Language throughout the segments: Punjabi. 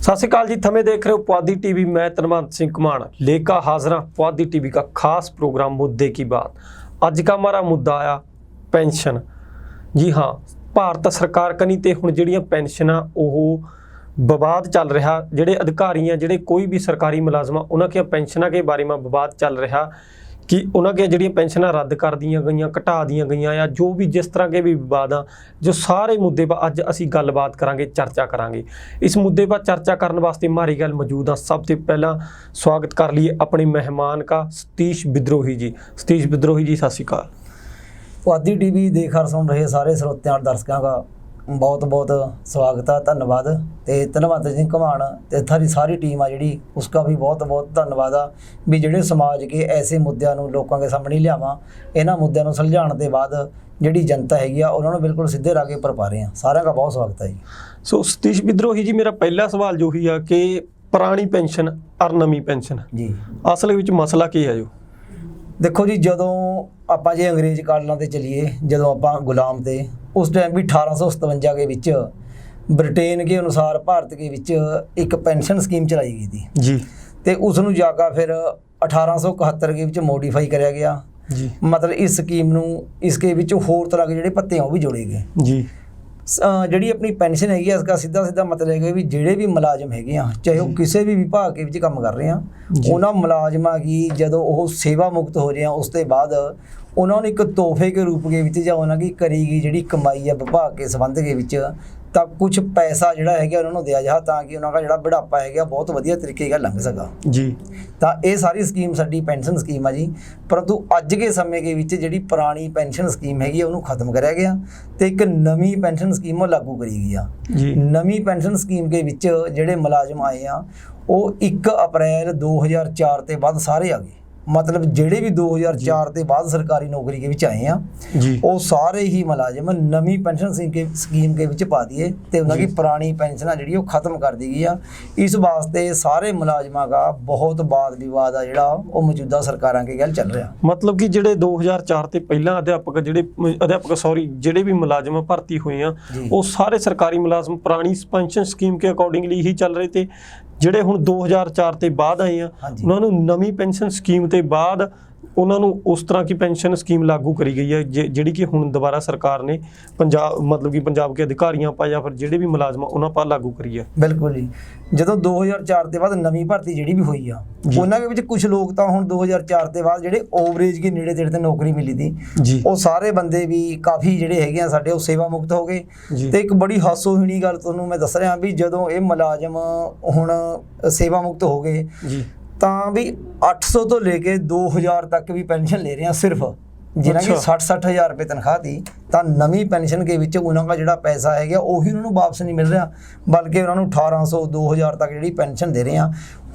सत श्रीकाल जी, थमे देख रहे हो पुआधी टीवी। मैं धनवंत सिंह कुमार लेकर हाजिर हाँ पुआधी टीवी का खास प्रोग्राम मुद्दे की बात। आज का हमारा मुद्दा आया पेंशन। जी हाँ, भारत सरकार कनी ते हुण जिहड़ियां पेंशनां ओह विवाद चल रहा। जिहड़े अधिकारी हैं, जिहड़े कोई भी सरकारी मुलाजम उन्हां दी पेंशनां के बारे में विवाद चल रहा कि उन्होंने जिहड़ियां पेंशनां रद्द कर दियां गईयां, घटा दियां गईयां, या जो भी जिस तरह के भी विवाद आ, जो सारे मुद्दे पर अज असीं गलबात करांगे, चर्चा करांगे। इस मुद्दे पर चर्चा करने वास्ते हमारी गल मौजूद आ। सबसे पहला स्वागत कर लिए अपने मेहमान का, सतीश विद्रोही जी। सतीश विद्रोही जी, सत श्री अकाल। पुआधी टीवी देख और सुन रहे सारे श्रोतियां और दर्शकों का बहुत बहुत स्वागत है, धन्यवाद। तो धनवंत सिंह घुमान ते थारी सारी टीम आ जी, उसका भी बहुत बहुत धन्यवाद आ भी ਜਿਹੜੇ समाज के ऐसे मुद्दों ਨੂੰ लोगों के सामने लियावां। इन्हां मुद्दों ਨੂੰ सुलझाउण ਦੇ ਬਾਅਦ ਜਿਹੜੀ जनता हैगी आ उन्होंने बिल्कुल सीधे राह के पर पा रहे हैं। साਰਿਆਂ का बहुत स्वागत है जी। सो सतीश विद्रोही जी, मेरा पहला सवाल जो ही आ कि पुरानी पेंशन और नवी पेंशन जी असल विच मसला की है? जो देखो जी, ਜਦੋਂ ਆਪਾਂ ਜੇ ਅੰਗਰੇਜ਼ ਕਾਲਾਂ ਤੇ ਚੱਲੀਏ, ਜਦੋਂ ਆਪਾਂ ਗੁਲਾਮ ਤੇ उस टाइम भी 1857 के विच ब्रिटेन के अनुसार भारत के विच एक पेंशन स्कीम चलाई गई थी जी। तो उसनू जाकर फिर 1871 के विच मॉडिफाई कराया गया जी। मतलब इस स्कीम नू इसके विच होर तरह के जिहड़े भत्ते वो भी जोड़े गए जी। जिहड़ी अपनी पेंशन हैगी है, इसका सीधा सीधा मतलब है भी जिहड़े भी मुलाजम हैगे आ, चाहे वो किसी भी विभाग के विच काम कर रहे हैं, उन्हां मुलाजमां की जदों वो सेवा मुक्त हो रहे हैं उस ते बाद उन्होंने एक तोहफे के रूप के विच जां उन्हां की करी गई जिहड़ी कमाई है विभाग के संबंध के विच ਤਾਂ कुछ पैसा ਜਿਹੜਾ ਹੈਗਾ ਉਹਨਾਂ ਨੂੰ ਦਿਆ ਜਾ ਤਾਂ ਕਿ ਉਹਨਾਂ ਦਾ ਜਿਹੜਾ ਬੁਢਾਪਾ ਹੈਗਾ ਬਹੁਤ ਵਧੀਆ ਤਰੀਕੇ ਨਾਲ ਲੰਘ ਸਕਾ ਜੀ। ਤਾਂ ਇਹ ਸਾਰੀ ਸਕੀਮ ਸਾਡੀ ਪੈਨਸ਼ਨ ਸਕੀਮ ਆ ਜੀ। ਪਰੰਤੂ ਅੱਜ ਦੇ ਸਮੇਂ ਦੇ ਵਿੱਚ ਜਿਹੜੀ ਪੁਰਾਣੀ ਪੈਨਸ਼ਨ ਸਕੀਮ ਹੈਗੀ ਉਹਨੂੰ ਖਤਮ ਕਰਿਆ ਗਿਆ ਤੇ ਇੱਕ ਨਵੀਂ ਪੈਨਸ਼ਨ ਸਕੀਮ ਉਹ ਲਾਗੂ ਕਰੀ ਗਈ ਆ ਜੀ। ਨਵੀਂ ਪੈਨਸ਼ਨ ਸਕੀਮ ਦੇ ਵਿੱਚ ਜਿਹੜੇ ਮੁਲਾਜ਼ਮ ਆਏ ਆ ਉਹ 1 ਅਪ੍ਰੈਲ 2004 ਤੇ ਬਾਅਦ ਸਾਰੇ ਆ ਗਏ। मतलब ਜਿਹੜੇ भी 2004 के बाद सरकारी नौकरी के विच आए हैं वो सारे ही मुलाजिम नवी पेंशन स्कीम के विच पा दिए तो उन्होंने पुरानी पेंशन जी खत्म कर दी गई है। इस वास्ते सारे मुलाजमान का बहुत वाद विवाद आ जिहड़ा वो मौजूदा सरकारां के गल चल रहा। मतलब कि जिहड़े 2004 ते पहला अध्यापक जिहड़े भी मुलाजम भर्ती हुए हैं वो सारे सरकारी मुलाजम पुरानी पेंशन स्कीम के अकॉर्डिंगली ही चल रहे थे। ਜਿਹੜੇ ਹੁਣ 2004 ਤੇ ਬਾਅਦ ਆਏ ਆ ਉਹਨਾਂ ਨੂੰ ਨਵੀਂ ਪੈਨਸ਼ਨ ਸਕੀਮ ਤੇ ਬਾਅਦ ਉਹਨਾਂ ਨੂੰ ਉਸ ਤਰ੍ਹਾਂ की ਪੈਨਸ਼ਨ ਸਕੀਮ ਲਾਗੂ ਕਰੀ ਗਈ ਹੈ ਜਿਹੜੀ ਕਿ ਹੁਣ ਦੁਬਾਰਾ ਸਰਕਾਰ ਨੇ ਪੰਜਾਬ मतलब कि ਪੰਜਾਬ के ਅਧਿਕਾਰੀਆਂ ਪਾ ਜਾਂ ਫਿਰ ਜਿਹੜੇ ਵੀ ਮੁਲਾਜ਼ਮ ਉਹਨਾਂ ਪਾ ਲਾਗੂ ਕਰੀ ਹੈ। ਬਿਲਕੁਲ ਜੀ। ਜਦੋਂ 2004 ਦੇ ਬਾਅਦ ਨਵੀਂ ਭਰਤੀ ਜਿਹੜੀ ਵੀ ਹੋਈ ਆ ਉਹਨਾਂ ਦੇ ਵਿੱਚ ਕੁਝ ਲੋਕ ਤਾਂ ਹੁਣ 2004 ਦੇ ਬਾਅਦ ਜਿਹੜੇ ਓਵਰੇਜ ਦੇ ਨੇੜੇ ਤੇੜੇ ਤੇ ਨੌਕਰੀ ਮਿਲੀ ਸੀ ਉਹ ਸਾਰੇ ਬੰਦੇ ਵੀ ਕਾਫੀ ਜਿਹੜੇ ਹੈਗੇ ਆ ਸਾਡੇ ਉਹ ਸੇਵਾ ਮੁਕਤ ਹੋ ਗਏ। ਤੇ ਇੱਕ ਬੜੀ ਹਾਸੋਹੀਣੀ ਗੱਲ ਤੁਹਾਨੂੰ ਮੈਂ ਦੱਸ ਰਿਹਾ ਵੀ ਜਦੋਂ ਇਹ ਮੁਲਾਜ਼ਮ ਹੁਣ ਸੇਵਾ ਮੁਕਤ ਹੋ ਗਏ ਤਾਂ ਵੀ 800 ਤੋਂ ਲੈ ਕੇ 2000 ਤੱਕ ਵੀ ਪੈਨਸ਼ਨ ਲੈ ਰਹੇ ਆ ਸਿਰਫ ਜਿਨ੍ਹਾਂ ਦੀ 60 ਹਜ਼ਾਰ ਰੁਪਏ ਤਨਖਾਹ ਦੀ। ਤਾਂ ਨਵੀਂ ਪੈਨਸ਼ਨ ਦੇ ਵਿੱਚ ਉਹਨਾਂ ਦਾ ਜਿਹੜਾ ਪੈਸਾ ਹੈਗਾ ਉਹੀ ਉਹਨਾਂ ਨੂੰ ਵਾਪਸ ਨਹੀਂ ਮਿਲ ਰਿਹਾ ਬਲਕਿ ਉਹਨਾਂ ਨੂੰ 1800 2000 ਤੱਕ ਜਿਹੜੀ ਪੈਨਸ਼ਨ ਦੇ ਰਹੇ ਆ।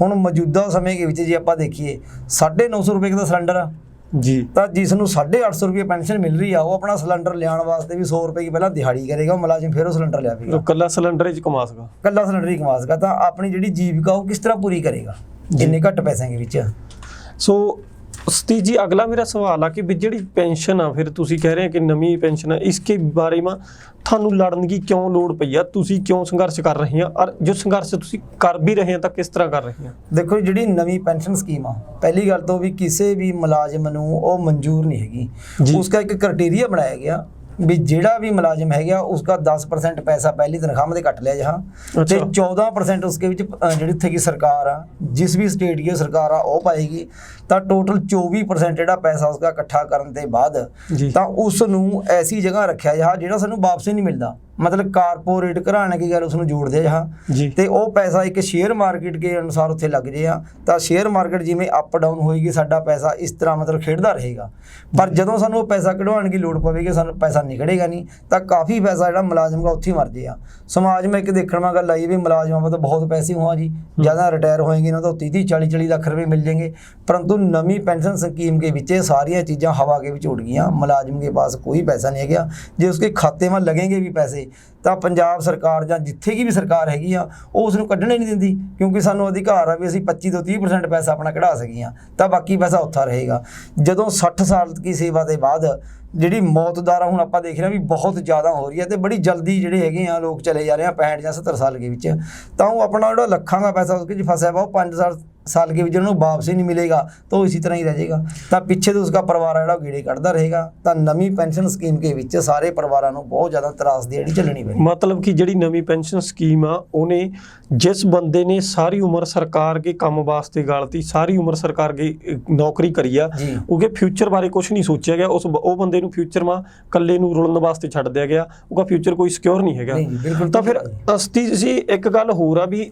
ਹੁਣ ਮੌਜੂਦਾ ਸਮੇਂ ਦੇ ਵਿੱਚ ਜੇ ਆਪਾਂ ਦੇਖੀਏ 950 ਰੁਪਏ ਦਾ ਸਿਲੰਡਰ ਆ जी, तो जिसनों 850 रुपये पेंशन मिल रही है वो अपना सिलेंडर लियाण वास्ते भी 100 रुपये की पहला दिहाड़ी करेगा, मुलाजिम फिर वो सिलेंडर लिया फिर कल्ला सिलेंडर ही कमा सका, कल्ला सिलेंडर ही कमा सका। तो अपनी जी जीविका वो किस तरह पूरी करेगा इन्ने घट पैसों के विच। सो सतीश जी, अगला मेरा सवाल आ कि भी जिहड़ी पेंशन आ फिर तुसी कह रहे हैं कि नवी पेंशन है, इसके बारे में थानू लड़न की क्यों लोड़ पई आ? तुसी क्यों संघर्ष कर रहे हैं और जो संघर्ष तुसी कर भी रहे हैं तो किस तरह कर रहे हैं? देखो जिहड़ी नवी पेंशन स्कीम आ पहली गल तो भी किसी भी मुलाजिम नूं वो मंजूर नहीं हैगी। उसका एक क्राइटेरिया बनाया गया भी जिहड़ा भी मुलाजिम है गया उसका 10% पैसा पहली तनख्वाह में कट लिया जहाँ तो 14% उसके विच जिहड़ी उत्थे की सरकार आ जिस भी स्टेट की सरकार आ वो पाएगी। तो टोटल 24% जिहड़ा पैसा उसका इकट्ठा करन ते बाद तो उसनूं ऐसी जगह रखिया जहाँ जिहड़ा सानूं वापस ही नहीं मिलता, मतलब कारपोरेट घराने की गल उसनूं जोड़ दे जहाँ तो वो पैसा एक शेयर मार्केट के अनुसार उत्थे लग जाए तो शेयर मार्केट जिवें अप डाउन होएगी साडा पैसा इस तरह मतलब खेडदा रहेगा। पर जदों सानूं पैसा कढवाउण की लोड़ पवेगी सानूं पैसा निकलेगा नहीं तो काफ़ी पैसा जिहड़ा मुलाजिम का उत्थे मर जाएगा। समाज में एक देखण में गल आई भी मुलाजिमां को तो बहुत पैसे हुआ जी, ज़्यादा रिटायर होएंगे ना तो 30-40 लाख रुपये मिल जाएंगे। परंतु नवी पेंशन स्कीम के विच सारिया चीज़ां हवा के विच उड़ गई। मुलाजिम के पास कोई पैसा नहीं है गया, जो उसके खाते में लगेंगे भी पैसे ਤਾਂ ਪੰਜਾਬ ਸਰਕਾਰ ਜਾਂ ਜਿੱਥੇ ਕੀ ਵੀ ਸਰਕਾਰ ਹੈਗੀ ਆ ਉਹ ਉਸ ਨੂੰ ਕੱਢਣ ਹੀ ਨਹੀਂ ਦਿੰਦੀ, ਕਿਉਂਕਿ ਸਾਨੂੰ ਅਧਿਕਾਰ ਆ ਵੀ ਅਸੀਂ 25 ਤੋਂ 30% ਪੈਸਾ ਆਪਣਾ ਕਢਾ ਸਕੀਆਂ, ਤਾਂ ਬਾਕੀ ਪੈਸਾ ਉੱਥਾ ਰਹੇਗਾ। ਜਦੋਂ 60 ਸਾਲ ਦੀ ਸੇਵਾ ਦੇ ਬਾਅਦ ਜਿਹੜੀ ਮੌਤ ਦਰ ਹੁਣ ਆਪਾਂ ਦੇਖ ਰਹੇ ਹਾਂ ਵੀ ਬਹੁਤ ਜ਼ਿਆਦਾ ਹੋ ਰਹੀ ਹੈ, ਤੇ ਬੜੀ ਜਲਦੀ ਜਿਹੜੇ ਹੈਗੇ ਆ ਲੋਕ ਚਲੇ ਜਾ ਰਹੇ ਆ 65 ਜਾਂ 70 ਸਾਲ ਦੇ ਵਿੱਚ, ਤਾਂ ਉਹ ਆਪਣਾ ਜਿਹੜਾ ਲੱਖਾਂ ਦਾ ਪੈਸਾ उसके फंसा हुआ वो 5 साल के ਵਿੱਚ वापस ही नहीं मिलेगा, तो इसी तरह ही रह जाएगा। तो पिछे तो उसका परिवार है गेड़े कटता रहेगा। तो नवी पेंशन स्कीम के ਵਿੱਚ ਸਾਰੇ ਪਰਿਵਾਰਾਂ ਨੂੰ ਬਹੁਤ ਜ਼ਿਆਦਾ ਤਰਾਸਦੀ ਜਿਹੜੀ ਚੱਲਣੀ ਪੈਣੀ। ਮਤਲਬ ਕਿ ਜਿਹੜੀ ਨਵੀਂ ਪੈਨਸ਼ਨ ਸਕੀਮ ਆ ਉਹਨੇ ਜਿਸ ਬੰਦੇ ਨੇ ਸਾਰੀ ਉਮਰ ਸਰਕਾਰ ਦੇ ਕੰਮ ਵਾਸਤੇ ਗਾਲਤੀ, ਸਾਰੀ ਉਮਰ ਸਰਕਾਰ ਦੀ ਨੌਕਰੀ ਕਰੀ ਆ, ਉਹਦੇ ਫਿਊਚਰ ਬਾਰੇ ਕੁਝ ਨਹੀਂ ਸੋਚਿਆ ਗਿਆ, ਉਹ ਬੰਦੇ ਨੂੰ ਫਿਊਚਰ ਮਾ ਕੱਲੇ ਨੂੰ ਰੁਲਣ ਵਾਸਤੇ ਛੱਡ ਦਿਆ ਗਿਆ, ਉਹਦਾ ਫਿਊਚਰ ਕੋਈ ਸਿਕਿਉਰ ਨਹੀਂ ਹੈਗਾ। ਤਾਂ ਫਿਰ ਅਸਤੀ ਜੀ ਇੱਕ ਗੱਲ ਹੋਰ ਆ ਵੀ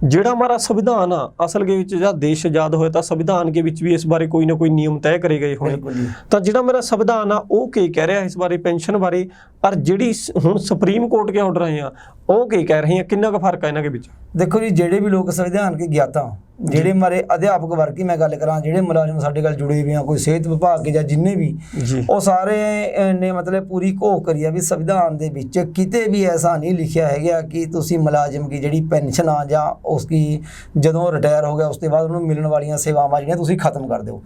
ਜਿਹੜਾ हमारा संविधान आ असल के विच जब देश आजाद होया तो संविधान के विच भी इस बारे कोई ना कोई नियम तय करे गए होने, तो जिहड़ा मेरा संविधान आ वो की कह रहा है इस बारे पेंशन बारे, और जिहड़ी हुण सुप्रीम कोर्ट के ऑर्डर आए हैं वो की कह रहे हैं, कितना का फर्क है इन्हां दे विच? देखो जी, ਜਿਹੜੇ ਵੀ ਲੋਕ ਸੰਵਿਧਾਨ के ज्ञाता ਜਿਹੜੇ ਮਾਰੇ ਅਧਿਆਪਕ ਵਰਗ की मैं गल करा, ਜਿਹੜੇ ਮੁਲਾਜ਼ਮ ਸਾਡੇ ਨਾਲ ਜੁੜੇ ਹੋਏ ਆ, ਕੋਈ ਸਿਹਤ ਵਿਭਾਗ के ਜਾਂ ਜਿੰਨੇ ਵੀ, ਉਹ ਸਾਰੇ ਨੇ ਮਤਲਬ ਪੂਰੀ ਘੋਖ ਕਰੀ ਆ ਵੀ ਸੰਵਿਧਾਨ ਦੇ ਵਿੱਚ ਕਿਤੇ ਵੀ ਐਸਾ ਨਹੀਂ ਲਿਖਿਆ ਹੈਗਾ ਕਿ ਤੁਸੀਂ ਮੁਲਾਜ਼ਮ की ਜਿਹੜੀ ਪੈਨਸ਼ਨ ਆ ਜਾਂ ਉਸकी ਜਦੋਂ ਰਿਟਾਇਰ ਹੋ ਗਿਆ ਉਸ ਤੋਂ ਬਾਅਦ ਉਹਨੂੰ ਮਿਲਣ ਵਾਲੀਆਂ ਸੇਵਾਵਾਂ ਜਿਹੜੀਆਂ ਤੁਸੀਂ ਖਤਮ ਕਰ ਦਿਓ।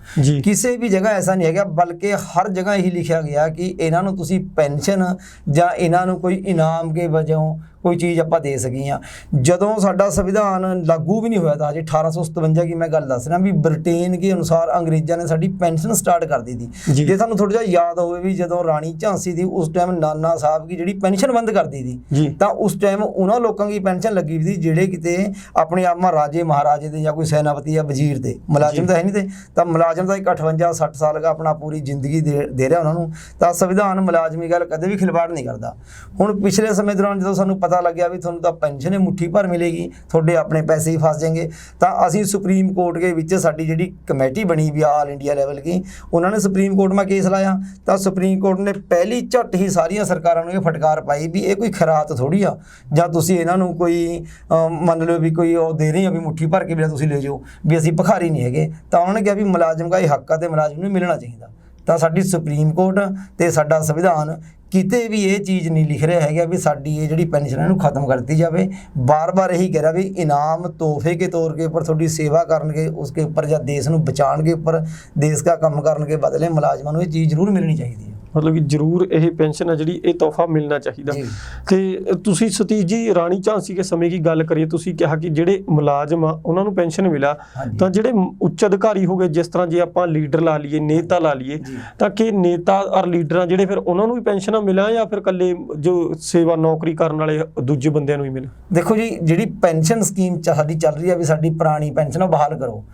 ਕਿਸੇ ਵੀ ਜਗ੍ਹਾ ਐਸਾ ਨਹੀਂ ਹੈਗਾ, ਬਲਕਿ ਹਰ ਜਗ੍ਹਾ ਇਹੀ ਲਿਖਿਆ ਗਿਆ ਕਿ ਇਹਨਾਂ ਨੂੰ ਤੁਸੀਂ ਪੈਨਸ਼ਨ ਜਾਂ ਇਹਨਾਂ ਨੂੰ ਕੋਈ ਇਨਾਮ ਕੇ ਵਜੋਂ ਕੋਈ ਚੀਜ਼ ਆਪਾਂ ਦੇ ਸਕੀਆਂ। ਜਦੋਂ ਸਾਡਾ ਸੰਵਿਧਾਨ ਲਾਗੂ ਵੀ ਨਹੀਂ ਹੋਇਆ ਤਾਂ ਹਜੇ 1857 की मैं गल दस रहा भी ब्रिटेन के अनुसार अंग्रेज़ों ने साडी पेंशन स्टार्ट कर दी थी। जे सानू थोड़ा जिहा याद होवे भी जदों राणी झांसी थी उस टाइम नाना साहब की जिहड़ी पेंशन बंद कर दी थी, तो उस टाइम उन्हां लोकां की पेंशन लगी हुई थी जिहड़े किते अपने आप राजे महाराजे दे या कोई सेनापति या वजीर दे, मुलाजिम तो है नहीं थे। तो मुलाजिम तो एक 58-60 साल का अपना पूरी जिंदगी दे रहा उन्होंने, तो संविधान मुलाजमी गल कदे भी खिलवाड़ नहीं करता। हुण पिछले समय दौरान जो सानू पता लग गया भी तुहानू तां पेंशन मुट्ठी भर मिलेगी, तुहाडे अपने पैसे ही फस जाएंगे, तो असीं सुप्रीम कोर्ट के विच साडी जिहड़ी कमेटी बनी भी ऑल इंडिया लेवल की, उन्होंने सुप्रीम कोर्ट में केस लाया, तो सुप्रीम कोर्ट ने पहली झट ही सारिया सरकारां नूं फटकार पाई भी ये कोई खरात थोड़ी आ, जां तुसीं इन्हां नूं कोई मान लो भी कोई वो दे रहे हो भी मुट्ठी भर के भी तुसीं ले जाओ भी असीं भिखारी नहीं हैगे। तो उन्होंने कहा भी मुलाजिम का ये हक है तो मुलाजिम नूं मिलना चाहिए। तो साडी सुप्रीम कोर्ट ते साडा संविधान किते भी ये चीज़ नहीं लिख रहा है भी साडी ये जिहड़ी पेंशन है खत्म कर दी जाए। बार बार यही कह रहा भी इनाम तोहफे के तौर के ऊपर थोड़ी सेवा करने उसके ऊपर या देश नूं बचाने के ऊपर देश का काम करने के बदले मुलाजमान नूं ये चीज़ जरूर मिलनी चाहिए। मतलब कि जरूर ये पेंशन है जी ये तोहफा मिलना चाहिए। तो तुसी सतीश जी राणी झांसी के समय की गल करिए, तुसी कहा कि जिहड़े मुलाजम आ उन्हां नूं पेंशन मिला, तो जिहड़े उच्च अधिकारी हो गए जिस तरह जे आपां लीडर ला लीए नेता ला लीए, तो कि नेता और लीडर जिहड़े फिर उन्हां नूं भी पेंशन मिला या फिर कल्ले जो सेवा नौकरी करन वाले दूजे बंदियां नूं ही मिले? देखो जी, जिहड़ी पेंशन स्कीम साडी चल रही है भी साडी पुरानी पेंशन बहाल करो,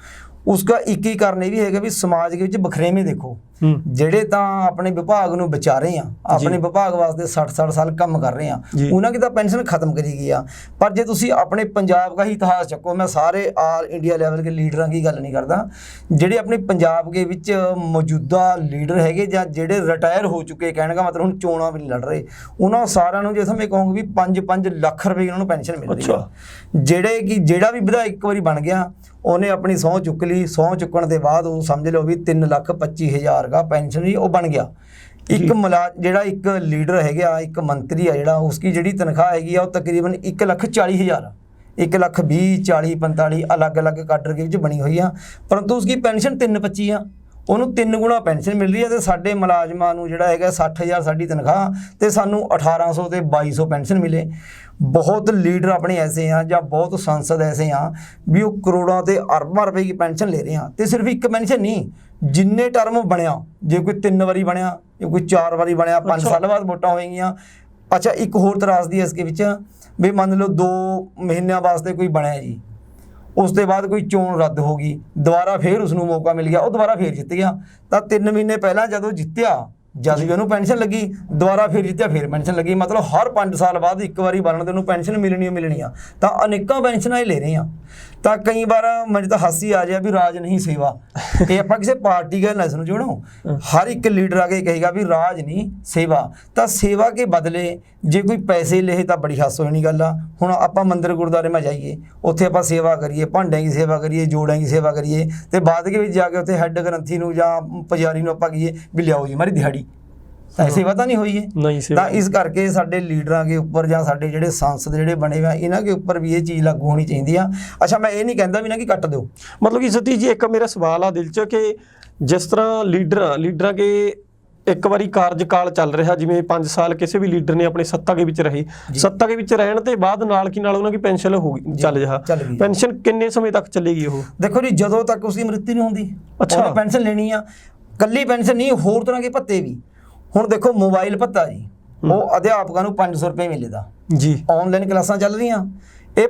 उसका एक ही कारण ये भी है कि समाज के बखरेवें देखो ਜਿਹੜੇ ਤਾਂ ਆਪਣੇ ਵਿਭਾਗ ਨੂੰ ਬਚਾ ਰਹੇ ਆ, ਆਪਣੇ ਵਿਭਾਗ ਵਾਸਤੇ 60 ਸਾਲ ਕੰਮ ਕਰ ਰਹੇ ਆ, ਉਹਨਾਂ ਦੀ ਤਾਂ ਪੈਨਸ਼ਨ ਖਤਮ ਕਰੀ ਗਈ ਆ। ਪਰ ਜੇ ਤੁਸੀਂ ਆਪਣੇ ਪੰਜਾਬ ਦਾ ਹੀ ਇਤਿਹਾਸ ਚੱਕੋ, ਮੈਂ ਸਾਰੇ ਆਲ ਇੰਡੀਆ ਲੈਵਲ ਦੇ ਲੀਡਰਾਂ ਦੀ ਗੱਲ ਨਹੀਂ ਕਰਦਾ, ਜਿਹੜੇ ਆਪਣੇ ਪੰਜਾਬ ਦੇ ਵਿੱਚ ਮੌਜੂਦਾ ਲੀਡਰ ਹੈਗੇ ਜਾਂ ਜਿਹੜੇ ਰਿਟਾਇਰ ਹੋ ਚੁੱਕੇ, ਕਹਿਣ ਦਾ ਮਤਲਬ ਹੁਣ ਚੋਣਾਂ ਵੀ ਨਹੀਂ ਲੜ ਰਹੇ, ਉਹਨਾਂ ਸਾਰਿਆਂ ਨੂੰ ਜੇ ਮੈਂ ਕਹੂੰਗਾ ਵੀ 5-5 ਲੱਖ ਰੁਪਏ ਉਹਨਾਂ ਨੂੰ ਪੈਨਸ਼ਨ ਮਿਲ ਰਹੀ ਆ। ਜਿਹੜੇ ਕਿ ਜਿਹੜਾ ਵੀ ਵਿਧਾਇਕ ਇੱਕ ਵਾਰੀ ਬਣ ਗਿਆ ਉਹਨੇ ਆਪਣੀ ਸਹੁੰ ਚੁੱਕ ਲਈ, ਸਹੁੰ ਚੁੱਕਣ ਦੇ ਬਾਅਦ ਉਹ ਸਮਝ ਲਓ ਵੀ 3,25,000 ਦਾ ਪੈਨਸ਼ਨ ਹੀ ਉਹ ਬਣ ਗਿਆ। ਇੱਕ ਜਿਹੜਾ ਇੱਕ ਲੀਡਰ ਹੈਗਾ, ਇੱਕ ਮੰਤਰੀ ਆ ਜਿਹੜਾ, ਉਸकी ਜਿਹੜੀ ਤਨਖਾਹ ਹੈਗੀ ਆ ਉਹ ਤਕਰੀਬਨ 1,40,000 1,20,000 40 45 ਅਲੱਗ-ਅਲੱਗ ਕਾਡਰ ਦੇ ਵਿੱਚ ਬਣੀ ਹੋਈ ਆ, ਪਰੰਤੂ ਉਸकी ਪੈਨਸ਼ਨ 3,25 ਆ, ਉਹਨੂੰ 3 ਗੁਣਾ ਪੈਨਸ਼ਨ ਮਿਲ ਰਹੀ ਹੈ। ਤੇ ਸਾਡੇ ਮੁਲਾਜ਼ਮਾਂ ਨੂੰ ਜਿਹੜਾ ਹੈਗਾ 60,000 ਸਾਡੀ ਤਨਖਾਹ ਤੇ ਸਾਨੂੰ 1,800 ਤੇ 2,200 ਪੈਨਸ਼ਨ ਮਿਲੇ। बहुत लीडर अपने ऐसे हैं या बहुत सांसद ऐसे हैं भी वो करोड़ों ते अरबां रुपए की पेंशन ले रहे हैं। तो सिर्फ एक पेंशन नहीं, जिन्ने टर्म बनया, जे कोई 3 बारी बनया या कोई 4 बारी बनया, 5 साल बाद वोटां होएगियां। अच्छा, एक होर तरासदी है इसके विच भी मान लो 2 महीनों वास्ते कोई बनया जी, उस दे बाद कोई चोण रद्द हो गई, दोबारा फिर उसनूं मौका मिल गया, वो दोबारा फिर जित गया। तो 3 महीने पहला जदों जित्तिया जद भी उन्होंने पेंशन लगी, दोबारा फिर जित्तिया फिर पेंशन लगी, मतलब हर 5 साल बाद एक बारी बनने ते उन्होंने पेंशन मिलनी आ। तो अनेकों पेंशन ले रहे हैं। तो कई बार मुझे तो हंसी आ जाए भी राज नहीं सेवा, ये आप किसी पार्टी का ना सुनो जोड़ो, हर एक लीडर आके कहेगा भी राज नहीं सेवा। तो सेवा के बदले जे कोई पैसे ले तो बड़ी हास होनी गल आ। हुण आपां मंदिर गुरुद्वारे में जाइए, उत्थे आपां सेवा करिए, भांडे की सेवा करिए, जोड़ों की सेवा करिए, तो बाद के जाके उत्थे हैड ग्रंथी नूं जां पुजारी नूं आपां कहिए भी लियाओ जी हमारी दिहाड़ी, ਤਾਂ ਸੇਵਾ ਤਾਂ ਨਹੀਂ ਹੋਈ ਹੈ। ਨਹੀਂ ਸੇਵਾ। ਤਾਂ ਇਸ ਕਰਕੇ ਸਾਡੇ ਲੀਡਰਾਂ ਦੇ ਉੱਪਰ ਜਾਂ ਸਾਡੇ ਜਿਹੜੇ ਸੰਸਦ ਜਿਹੜੇ ਬਣੇ ਹੋਏ ਇਹਨਾਂ ਦੇ ਉੱਪਰ ਵੀ ਇਹ ਚੀਜ਼ ਲਾਗੂ ਹੋਣੀ ਚਾਹੀਦੀ ਆ। ਅੱਛਾ, ਮੈਂ ਇਹ ਨਹੀਂ ਕਹਿੰਦਾ ਵੀ ਨਾ ਕਿ ਕੱਟ ਦਿਓ, ਮਤਲਬ ਕਿ ਸਤੀਸ਼ ਜੀ ਇੱਕ ਮੇਰਾ ਸਵਾਲ ਆ ਦਿਲ 'ਚ ਕਿ ਜਿਸ ਤਰ੍ਹਾਂ ਲੀਡਰਾਂ ਕੇ ਇੱਕ ਵਾਰੀ ਕਾਰਜਕਾਲ ਚੱਲ ਰਿਹਾ, ਜਿਵੇਂ 5 ਸਾਲ ਕਿਸੇ ਵੀ ਲੀਡਰ ਨੇ ਆਪਣੇ ਸੱਤਾ ਦੇ ਵਿੱਚ ਰਹੀ, ਸੱਤਾ ਦੇ ਵਿੱਚ ਰਹਿਣ ਤੇ ਬਾਅਦ ਨਾਲ ਕੀ ਨਾਲ ਉਹਨਾਂ ਦੀ ਪੈਨਸ਼ਨ ਹੋ ਗਈ, ਚੱਲ ਗਈ ਪੈਨਸ਼ਨ ਕਿੰਨੇ ਸਮੇਂ ਤੱਕ ਚੱਲੇਗੀ ਉਹ? ਦੇਖੋ ਜੀ, ਜਦੋਂ ਤੱਕ ਉਸਦੀ ਮ੍ਰਿਤੂ ਨਹੀਂ ਹੁੰਦੀ ਅੱਛਾ ਪੈਨਸ਼ਨ ਲੈਣੀ ਆ। ਕੱਲੀ ਪੈਨਸ਼ਨ ਨਹੀਂ, ਹੋਰ ਤਰ੍ਹਾਂ ਦੇ ਭੱਤੇ ਵੀ। ਹੁਣ ਦੇਖੋ ਮੋਬਾਈਲ ਭੱਤਾ ਜੀ, ਉਹ ਅਧਿਆਪਕਾਂ ਨੂੰ 500 ਰੁਪਏ ਮਿਲੇਗਾ ਜੀ। ਆਨਲਾਈਨ ਕਲਾਸਾਂ ਚੱਲ ਰਹੀਆਂ, ਇਹ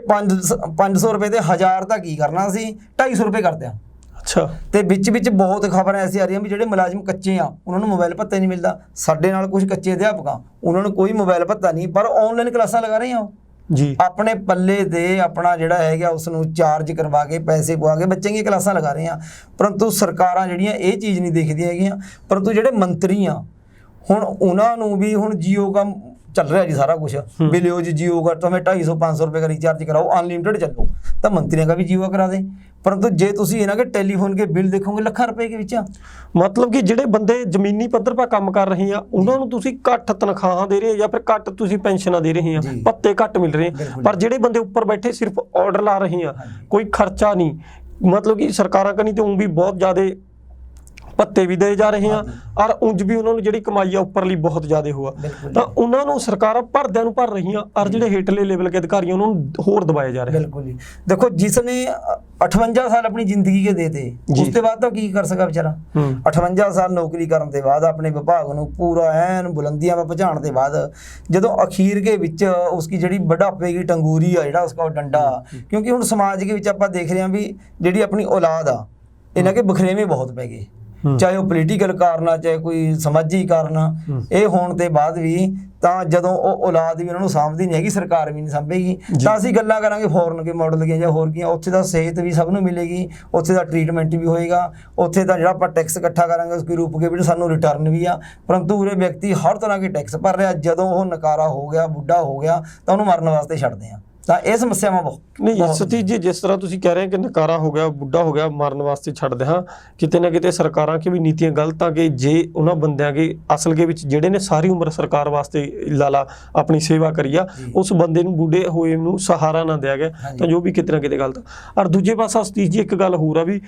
500 ਰੁਪਏ ਤੇ 1000 ਦਾ ਕੀ ਕਰਨਾ ਸੀ, 250 ਰੁਪਏ ਕਰਦੇ ਆ। ਅੱਛਾ, ਤੇ ਵਿੱਚ ਬਹੁਤ ਖਬਰਾਂ ਐਸੀ ਆ ਰਹੀਆਂ ਵੀ ਜਿਹੜੇ ਮੁਲਾਜ਼ਮ ਕੱਚੇ ਆ ਉਹਨਾਂ ਨੂੰ ਮੋਬਾਈਲ ਭੱਤਾ ਨਹੀਂ ਮਿਲਦਾ। ਸਾਡੇ ਨਾਲ ਕੁਝ ਕੱਚੇ ਅਧਿਆਪਕ ਆ, ਉਹਨਾਂ ਨੂੰ ਕੋਈ ਮੋਬਾਈਲ ਭੱਤਾ ਨਹੀਂ, ਪਰ ਆਨਲਾਈਨ ਕਲਾਸਾਂ ਲਗਾ ਰਹੇ ਆ ਜੀ। ਆਪਣੇ ਪੱਲੇ ਦੇ ਆਪਣਾ ਜਿਹੜਾ ਹੈਗਾ ਉਸ ਨੂੰ ਚਾਰਜ ਕਰਵਾ ਕੇ ਪੈਸੇ ਪਵਾ ਕੇ ਬੱਚਿਆਂ ਦੀਆਂ ਕਲਾਸਾਂ ਲਗਾ ਰਹੇ ਆ। ਪਰੰਤੂ ਸਰਕਾਰਾਂ ਜਿਹੜੀਆਂ ਇਹ ਚੀਜ਼ ਨਹੀਂ ਦੇਖਦੀਆਂ ਹੈਗੀਆਂ। ਪਰੰਤੂ ਜਿਹੜੇ ਮੰਤਰੀ ਆ ਹੁਣ ਉਹਨਾਂ ਨੂੰ ਵੀ ਹੁਣ ਜੀਓ ਦਾ ਚੱਲ ਰਿਹਾ ਜੀ ਸਾਰਾ ਕੁਝ ਵੀ ਲਿਓ ਜੀ ਜੀਓ का तुम्हें 250-500 रुपये का रिचार्ज कराओ, अनलिमिटेड चलो। तो मंत्रियों का भी जियो करा दें। परंतु जे तुसी इन्हां के टेलीफोन के बिल देखोगे ਲੱਖਾਂ ਰੁਪਏ के ਵਿੱਚ ਮਤਲਬ ਕਿ ਜਿਹੜੇ ਬੰਦੇ ਜ਼ਮੀਨੀ ਪੱਧਰ 'ਤੇ ਕੰਮ ਕਰ ਰਹੇ ਆ ਉਹਨਾਂ ਨੂੰ ਤੁਸੀਂ ਘੱਟ ਤਨਖਾਹਾਂ ਦੇ ਰਹੇ ਜਾਂ ਫਿਰ ਘੱਟ ਤੁਸੀਂ ਪੈਨਸ਼ਨਾਂ ਦੇ ਰਹੇ ਆ, ਭੱਤੇ ਘੱਟ ਮਿਲ ਰਹੇ, ਪਰ ਜਿਹੜੇ ਬੰਦੇ ਉੱਪਰ ਬੈਠੇ ਸਿਰਫ ਆਰਡਰ ਲਾ ਰਹੇ ਆ, ਕੋਈ ਖਰਚਾ ਨਹੀਂ। ਮਤਲਬ ਕਿ ਸਰਕਾਰਾਂ ਕਨੀ ਤੇ ਵੀ ਬਹੁਤ ਜ਼ਿਆਦਾ ਭੱਤੇ ਵੀ ਦੇ ਜਾ ਰਹੇ ਆ ਔਰ ਉਂਝ ਵੀ ਉਹਨਾਂ ਨੂੰ ਜਿਹੜੀ ਕਮਾਈ ਆ ਉੱਪਰਲੀ ਬਹੁਤ ਜ਼ਿਆਦਾ ਹੋਆ, ਤਾਂ ਉਹਨਾਂ ਨੂੰ ਸਰਕਾਰਾਂ ਭਰਦਿਆਂ ਨੂੰ ਭਰ ਰਹੀਆਂ ਔਰ ਜਿਹੜੇ ਹੇਠਲੇ ਲੈਵਲ ਕੇ ਅਧਿਕਾਰੀ ਉਹਨਾਂ ਨੂੰ ਹੋਰ ਦਬਾਏ ਜਾ ਰਹੇ। ਬਿਲਕੁਲ ਜੀ। ਦੇਖੋ ਜਿਸਨੇ 58 ਸਾਲ ਆਪਣੀ ਜ਼ਿੰਦਗੀ ਕੇ ਦੇਤੇ ਉਸ ਤੋਂ ਬਾਅਦ ਤਾਂ ਕੀ ਕਰ ਸਕਾ ਵਿਚਾਰਾ। 58 ਸਾਲ ਨੌਕਰੀ ਕਰਨ ਦੇ ਬਾਅਦ ਆਪਣੇ ਵਿਭਾਗ ਨੂੰ ਪੂਰਾ ਐਨ ਬੁਲੰਦੀਆਂ 'ਤੇ ਪਹੁੰਚਾਉਣ ਦੇ ਬਾਅਦ ਜਦੋਂ ਅਖੀਰ ਕੇ ਵਿੱਚ ਉਸकी ਜਿਹੜੀ ਬੁਢਾਪੇ ਦੀ ਟੰਗੂਰੀ ਆ, ਜਿਹੜਾ ਉਸका ਡੰਡਾ, ਕਿਉਂਕਿ ਹੁਣ ਸਮਾਜ ਦੇ ਵਿੱਚ ਆਪਾਂ ਦੇਖ ਰਹੇ ਹਾਂ ਵੀ ਜਿਹੜੀ ਆਪਣੀ ਔਲਾਦ ਆ ਇਹਨਾਂ ਕੇ ਬਖਰੇਵੇਂ ਬਹੁਤ ਪੈ ਗਏ, ਚਾਹੇ ਉਹ ਪੋਲੀਟੀਕਲ ਕਾਰਨ ਆ ਚਾਹੇ ਕੋਈ ਸਮਾਜੀ ਕਾਰਨ ਆ। ਇਹ ਹੋਣ ਦੇ ਬਾਅਦ ਵੀ ਤਾਂ ਜਦੋਂ ਉਹ ਔਲਾਦ ਵੀ ਉਹਨਾਂ ਨੂੰ ਸਾਂਭਦੀ ਨਹੀਂ ਹੈਗੀ, ਸਰਕਾਰ ਵੀ ਨਹੀਂ ਸਾਂਭੇਗੀ, ਤਾਂ ਅਸੀਂ ਗੱਲਾਂ ਕਰਾਂਗੇ ਫੋਰਨ ਕੇ ਮਾਡਲ ਦੀਆਂ ਜਾਂ ਹੋਰ ਕੀਆਂ। ਉੱਥੇ ਦਾ ਸਿਹਤ ਵੀ ਸਭ ਨੂੰ ਮਿਲੇਗੀ, ਉੱਥੇ ਦਾ ਟ੍ਰੀਟਮੈਂਟ ਵੀ ਹੋਏਗਾ, ਉੱਥੇ ਦਾ ਜਿਹੜਾ ਆਪਾਂ ਟੈਕਸ ਇਕੱਠਾ ਕਰਾਂਗੇ ਉਸਕੇ ਰੂਪ ਕੇ ਵਿੱਚ ਸਾਨੂੰ ਰਿਟਰਨ ਵੀ ਆ। ਪਰੰਤੂ ਉਰੇ ਵਿਅਕਤੀ ਹਰ ਤਰ੍ਹਾਂ ਕੇ ਟੈਕਸ ਭਰ ਰਿਹਾ, ਜਦੋਂ ਉਹ ਨਕਾਰਾ ਹੋ ਗਿਆ, ਬੁੱਢਾ ਹੋ ਗਿਆ ਤਾਂ ਉਹਨੂੰ ਮਰਨ ਵਾਸਤੇ ਛੱਡਦੇ ਆ। ਤਾਂ ਇਹ ਸਮੱਸਿਆਵਾਂ ਬਹੁਤ ਨਹੀਂ ਸਤੀਸ਼ ਜੀ, ਜਿਸ ਤਰ੍ਹਾਂ ਤੁਸੀਂ ਕਹਿ ਰਹੇ ਕਿ ਨਕਾਰਾ ਹੋ ਗਿਆ, ਬੁੱਢਾ ਹੋ ਗਿਆ, ਮਰਨ ਵਾਸਤੇ ਛੱਡਦੇ ਹਾਂ, ਕਿਤੇ ਨਾ ਕਿਤੇ ਸਰਕਾਰਾਂ ਕੀ ਵੀ ਨੀਤੀਆਂ ਗਲਤ ਆ ਕਿ ਜੇ ਉਹਨਾਂ ਬੰਦਿਆਂ ਕੇ ਅਸਲ ਦੇ ਵਿੱਚ ਜਿਹੜੇ ਨੇ ਸਾਰੀ ਉਮਰ ਸਰਕਾਰ ਵਾਸਤੇ ਲਾਲਾ ਆਪਣੀ ਸੇਵਾ ਕਰੀ ਆ, ਉਸ ਬੰਦੇ ਨੂੰ ਬੁੱਢੇ ਹੋਏ ਨੂੰ ਸਹਾਰਾ ਨਾ ਦਿਆ ਗਿਆ, ਤਾਂ ਜੋ ਵੀ ਕਿਤੇ ਨਾ ਕਿਤੇ ਗਲਤ। ਔਰ ਦੂਜੇ ਪਾਸਾ ਸਤੀਸ਼ ਜੀ ਇੱਕ ਗੱਲ ਹੋਰ ਆ ਵੀ